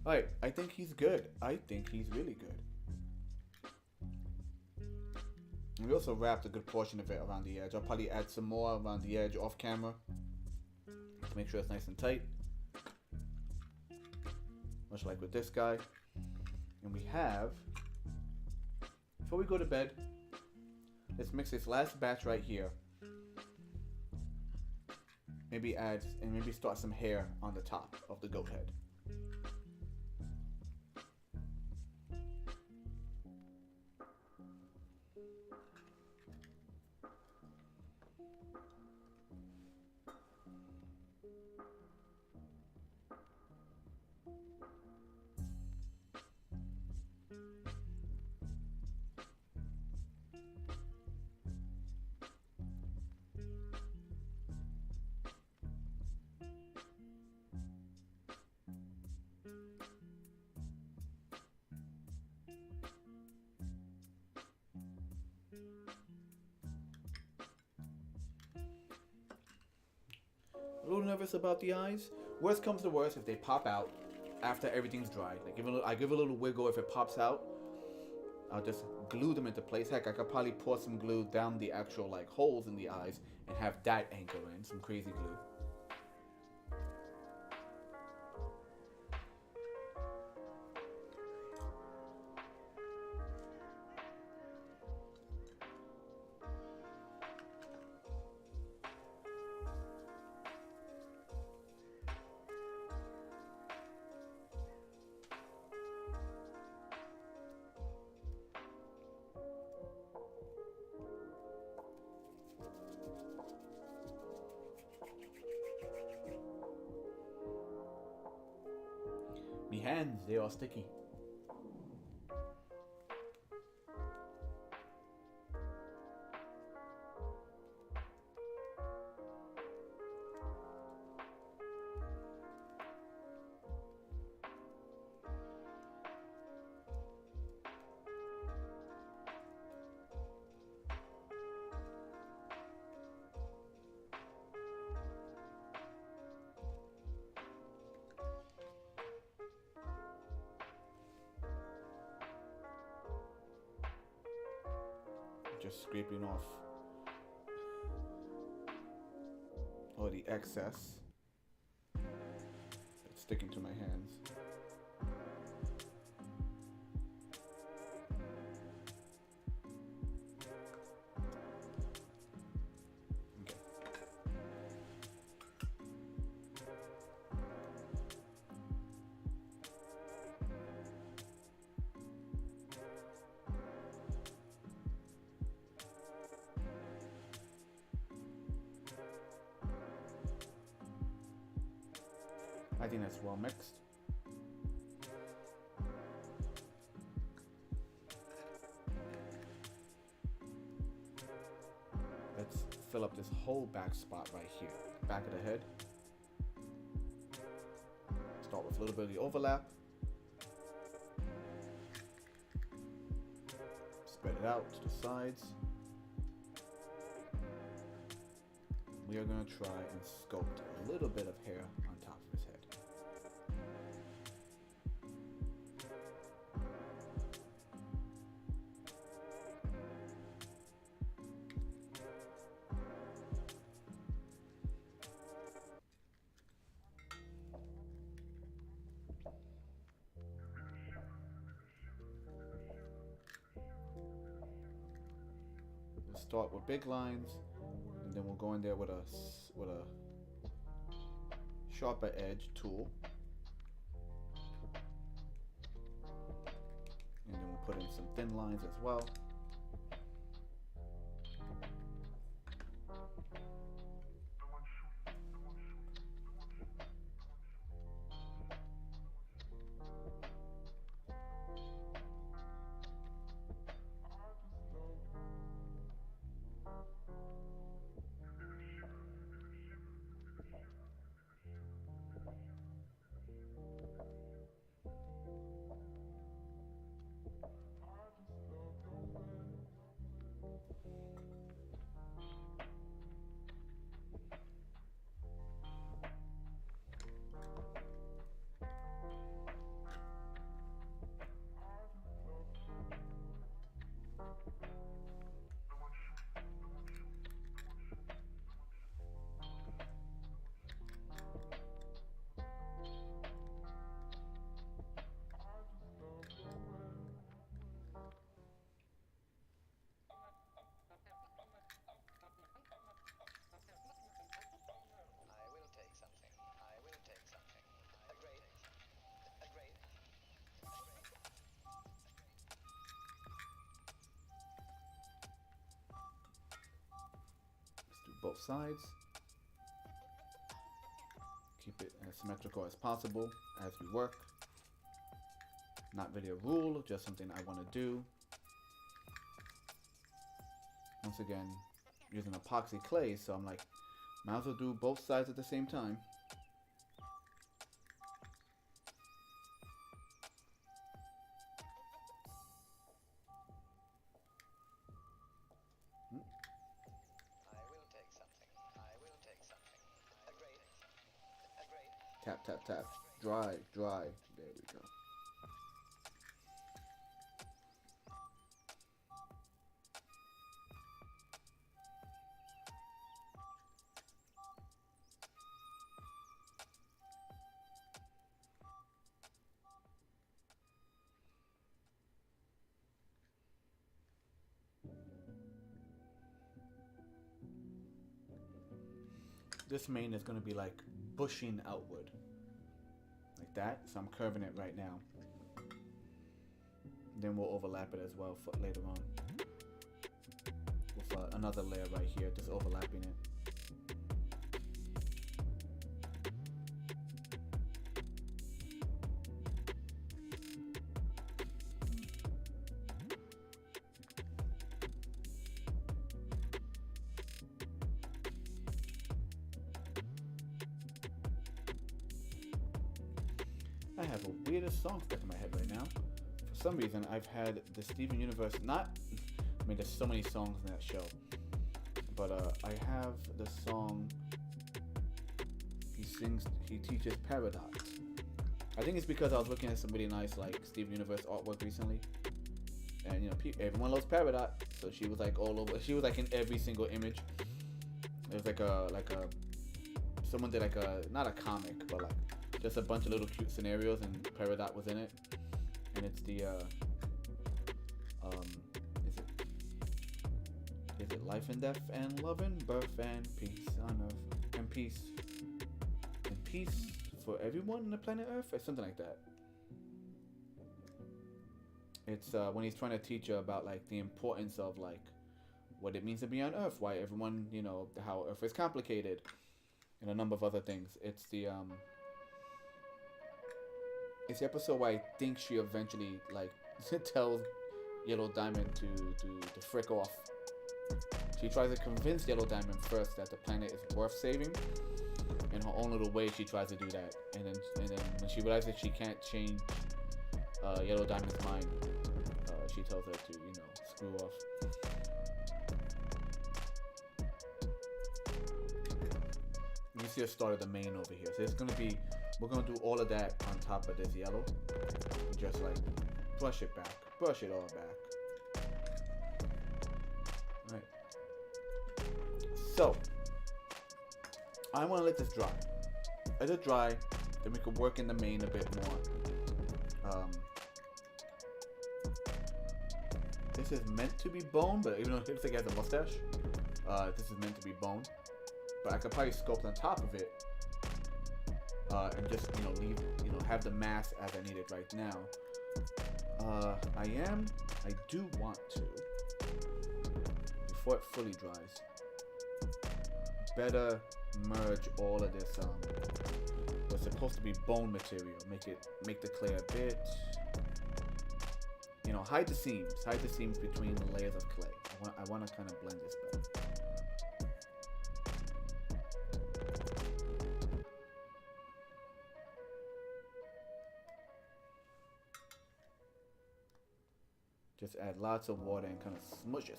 Alright, I think he's good. I think he's really good. And we also wrapped a good portion of it around the edge. I'll probably add some more around the edge off camera to make sure it's nice and tight. Much like with this guy. And we have, before we go to bed, let's mix this last batch right here. Maybe add, and maybe start some hair on the top of the goat head. A little nervous about the eyes. Worst comes to worst, if they pop out after everything's dry. Like I give a little wiggle if it pops out. I'll just glue them into place. Heck, I could probably pour some glue down the actual like holes in the eyes and have that anchor in some crazy glue. Me hands, they are sticky. Just scraping off all the excess that's sticking to my hands. I think that's well mixed. Let's fill up this whole back spot right here, back of the head. Start with a little bit of the overlap. Spread it out to the sides. We are going to try and sculpt a little bit of hair on top of his head. We'll start with big lines. And then we'll go in there with a sharper edge tool, and then we'll put in some thin lines as well. sides. Keep it as symmetrical as possible as we work. Not really a rule, just something I want to do. Once again, using epoxy clay, so I'm like, might as well do both sides at the same time. Tap, tap, tap. Dry, dry. There we go. This mane is going to be like bushing outward. Like that. So I'm curving it right now. Then we'll overlap it as well for later on. With another layer right here, just overlapping it. I have a weirdest song stuck in my head right now. For some reason, I've had the Steven Universe I mean, there's so many songs in that show. But I have the song he teaches Paradox. I think it's because I was looking at some really nice, like, Steven Universe artwork recently. And, you know, everyone loves Paradox. So she was, like, all over. She was, like, in every single image. It was, like a someone did, like, not a comic, but, like, just a bunch of little cute scenarios, and Peridot was in it. And it's the is it life and death and love and birth and peace on earth and peace for everyone on the planet Earth, or something like that. It's when he's trying to teach you about, like, the importance of, like, what it means to be on Earth, why everyone, you know, how Earth is complicated, and a number of other things. It's the episode where I think she eventually, like, tells Yellow Diamond to frick off. She tries to convince Yellow Diamond first that the planet is worth saving. In her own little way, she tries to do that, and then when she realizes she can't change Yellow Diamond's mind, she tells her to, you know, screw off. You see the start of the mane over here. So it's gonna be, we're gonna do all of that on top of this yellow. Just like brush it back, brush it all back. All right. So I want to let this dry. Let it dry, then we can work in the mane a bit more. This is meant to be bone, but even though it looks like it has a mustache, this is meant to be bone. But I could probably sculpt on top of it, and just, you know, leave, you know, have the mass as I need it right now. I do want to, before it fully dries, better merge all of this what's supposed to be bone material. Make the clay a bit, you know, hide the seams between the layers of clay. I want to kind of blend this better. Just add lots of water and kind of smush it.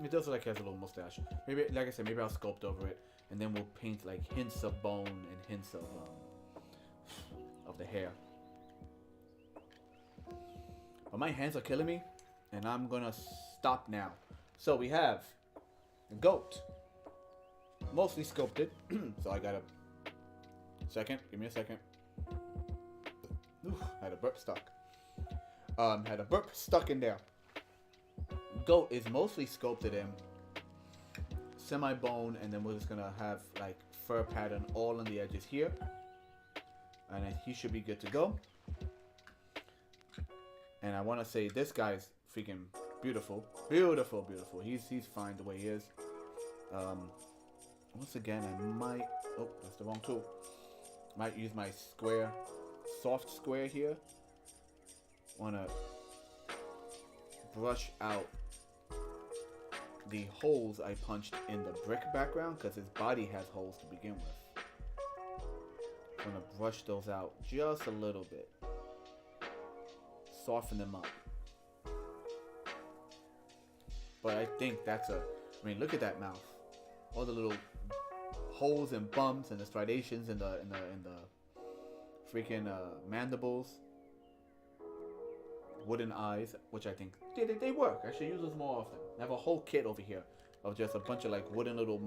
It does look like it has a little mustache. Maybe, like I said, maybe I'll sculpt over it, and then we'll paint like hints of bone and hints of the hair. But my hands are killing me, and I'm gonna stop now. So we have the goat, mostly sculpted. So I got a second. Give me a second. Oof, had a burp stuck. Had a burp stuck in there. Goat is mostly sculpted in semi-bone, and then we're just gonna have like fur pattern all on the edges here, and then he should be good to go. And I want to say this guy's freaking beautiful, beautiful, beautiful. He's fine the way he is. Once again, I might, oh, that's the wrong tool. Might use my square, soft square here. Wanna brush out the holes I punched in the brick background, because his body has holes to begin with. I'm gonna brush those out just a little bit. Soften them up. But I think that's I mean, look at that mouth. All the little holes and bumps and the striations in the freaking mandibles. Wooden eyes, which I think they work. I should use those more often. I have a whole kit over here of just a bunch of like wooden little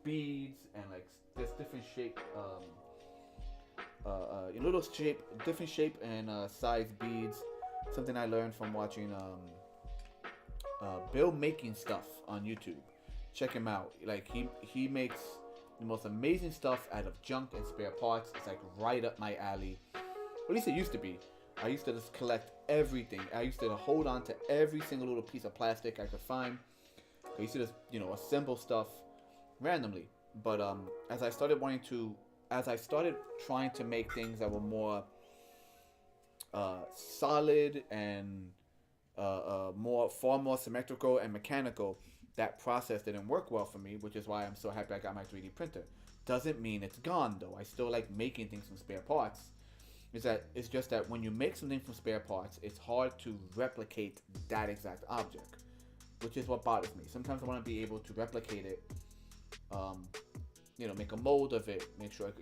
beads and like this different shape, different shape and size beads. Something I learned from watching Bill making stuff on YouTube. Check him out. Like he makes the most amazing stuff out of junk and spare parts. It's like right up my alley. At least it used to be. I used to just collect everything. I used to hold on to every single little piece of plastic I could find. I used to just, assemble stuff randomly. But as I started trying to make things that were more solid and far more symmetrical and mechanical, that process didn't work well for me, which is why I'm so happy I got my 3D printer. Doesn't mean it's gone though. I still like making things from spare parts. It's just that when you make something from spare parts, it's hard to replicate that exact object, which is what bothers me. Sometimes I want to be able to replicate it, make a mold of it, make sure,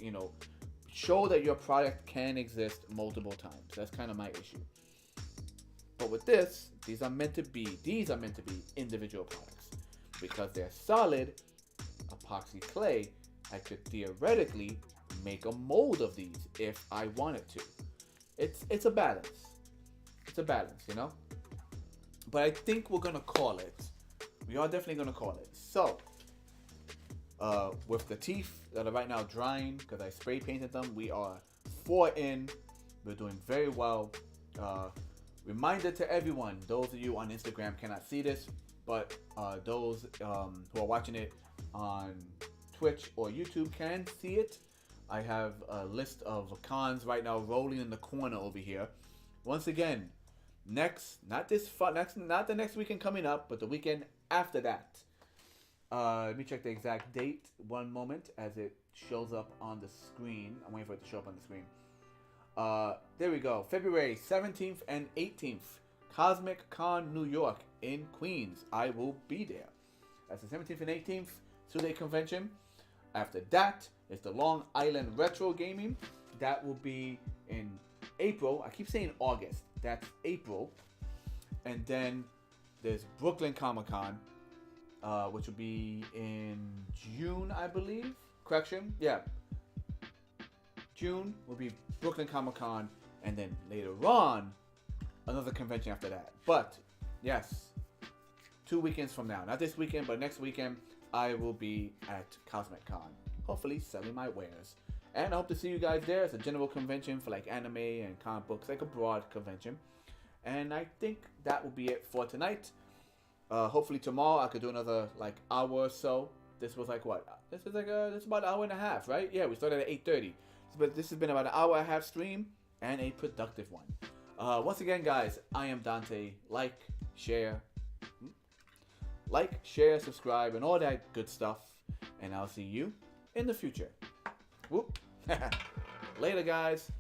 show that your product can exist multiple times. That's kind of my issue. But with this, these are meant to be individual products. Because they're solid epoxy clay, I could theoretically make a mold of these if I wanted to. It's a balance. It's a balance, But I think we're gonna call it. We are definitely gonna call it. So, with the teeth that are right now drying because I spray painted them, we are 4 in. We're doing very well. Reminder to everyone: those of you on Instagram cannot see this, but those who are watching it on Twitch or YouTube can see it. I have a list of cons right now rolling in the corner over here. Once again, not the next weekend coming up, but the weekend after that. Let me check the exact date. One moment as it shows up on the screen. I'm waiting for it to show up on the screen. There we go. February 17th and 18th. Cosmic Con New York in Queens. I will be there. That's the 17th and 18th 2-day convention. After that, it's the Long Island Retro Gaming. That will be in April. I keep saying August. That's April. And then there's Brooklyn Comic Con, which will be in June, I believe. Correction? Yeah. June will be Brooklyn Comic Con. And then later on, another convention after that. But, yes, 2 weekends from now. Not this weekend, but next weekend, I will be at Cosmic Con, hopefully selling my wares. And I hope to see you guys there. It's a general convention for like anime and comic books, like a broad convention. And I think that will be it for tonight. Hopefully tomorrow I could do another like hour or so. This was like what? This is about an hour and a half, right? Yeah, we started at 8:30. But this has been about an hour and a half stream and a productive one. Once again, guys, I am Dante. Like, share, subscribe, and all that good stuff. And I'll see you in the future. Whoop. Later, guys.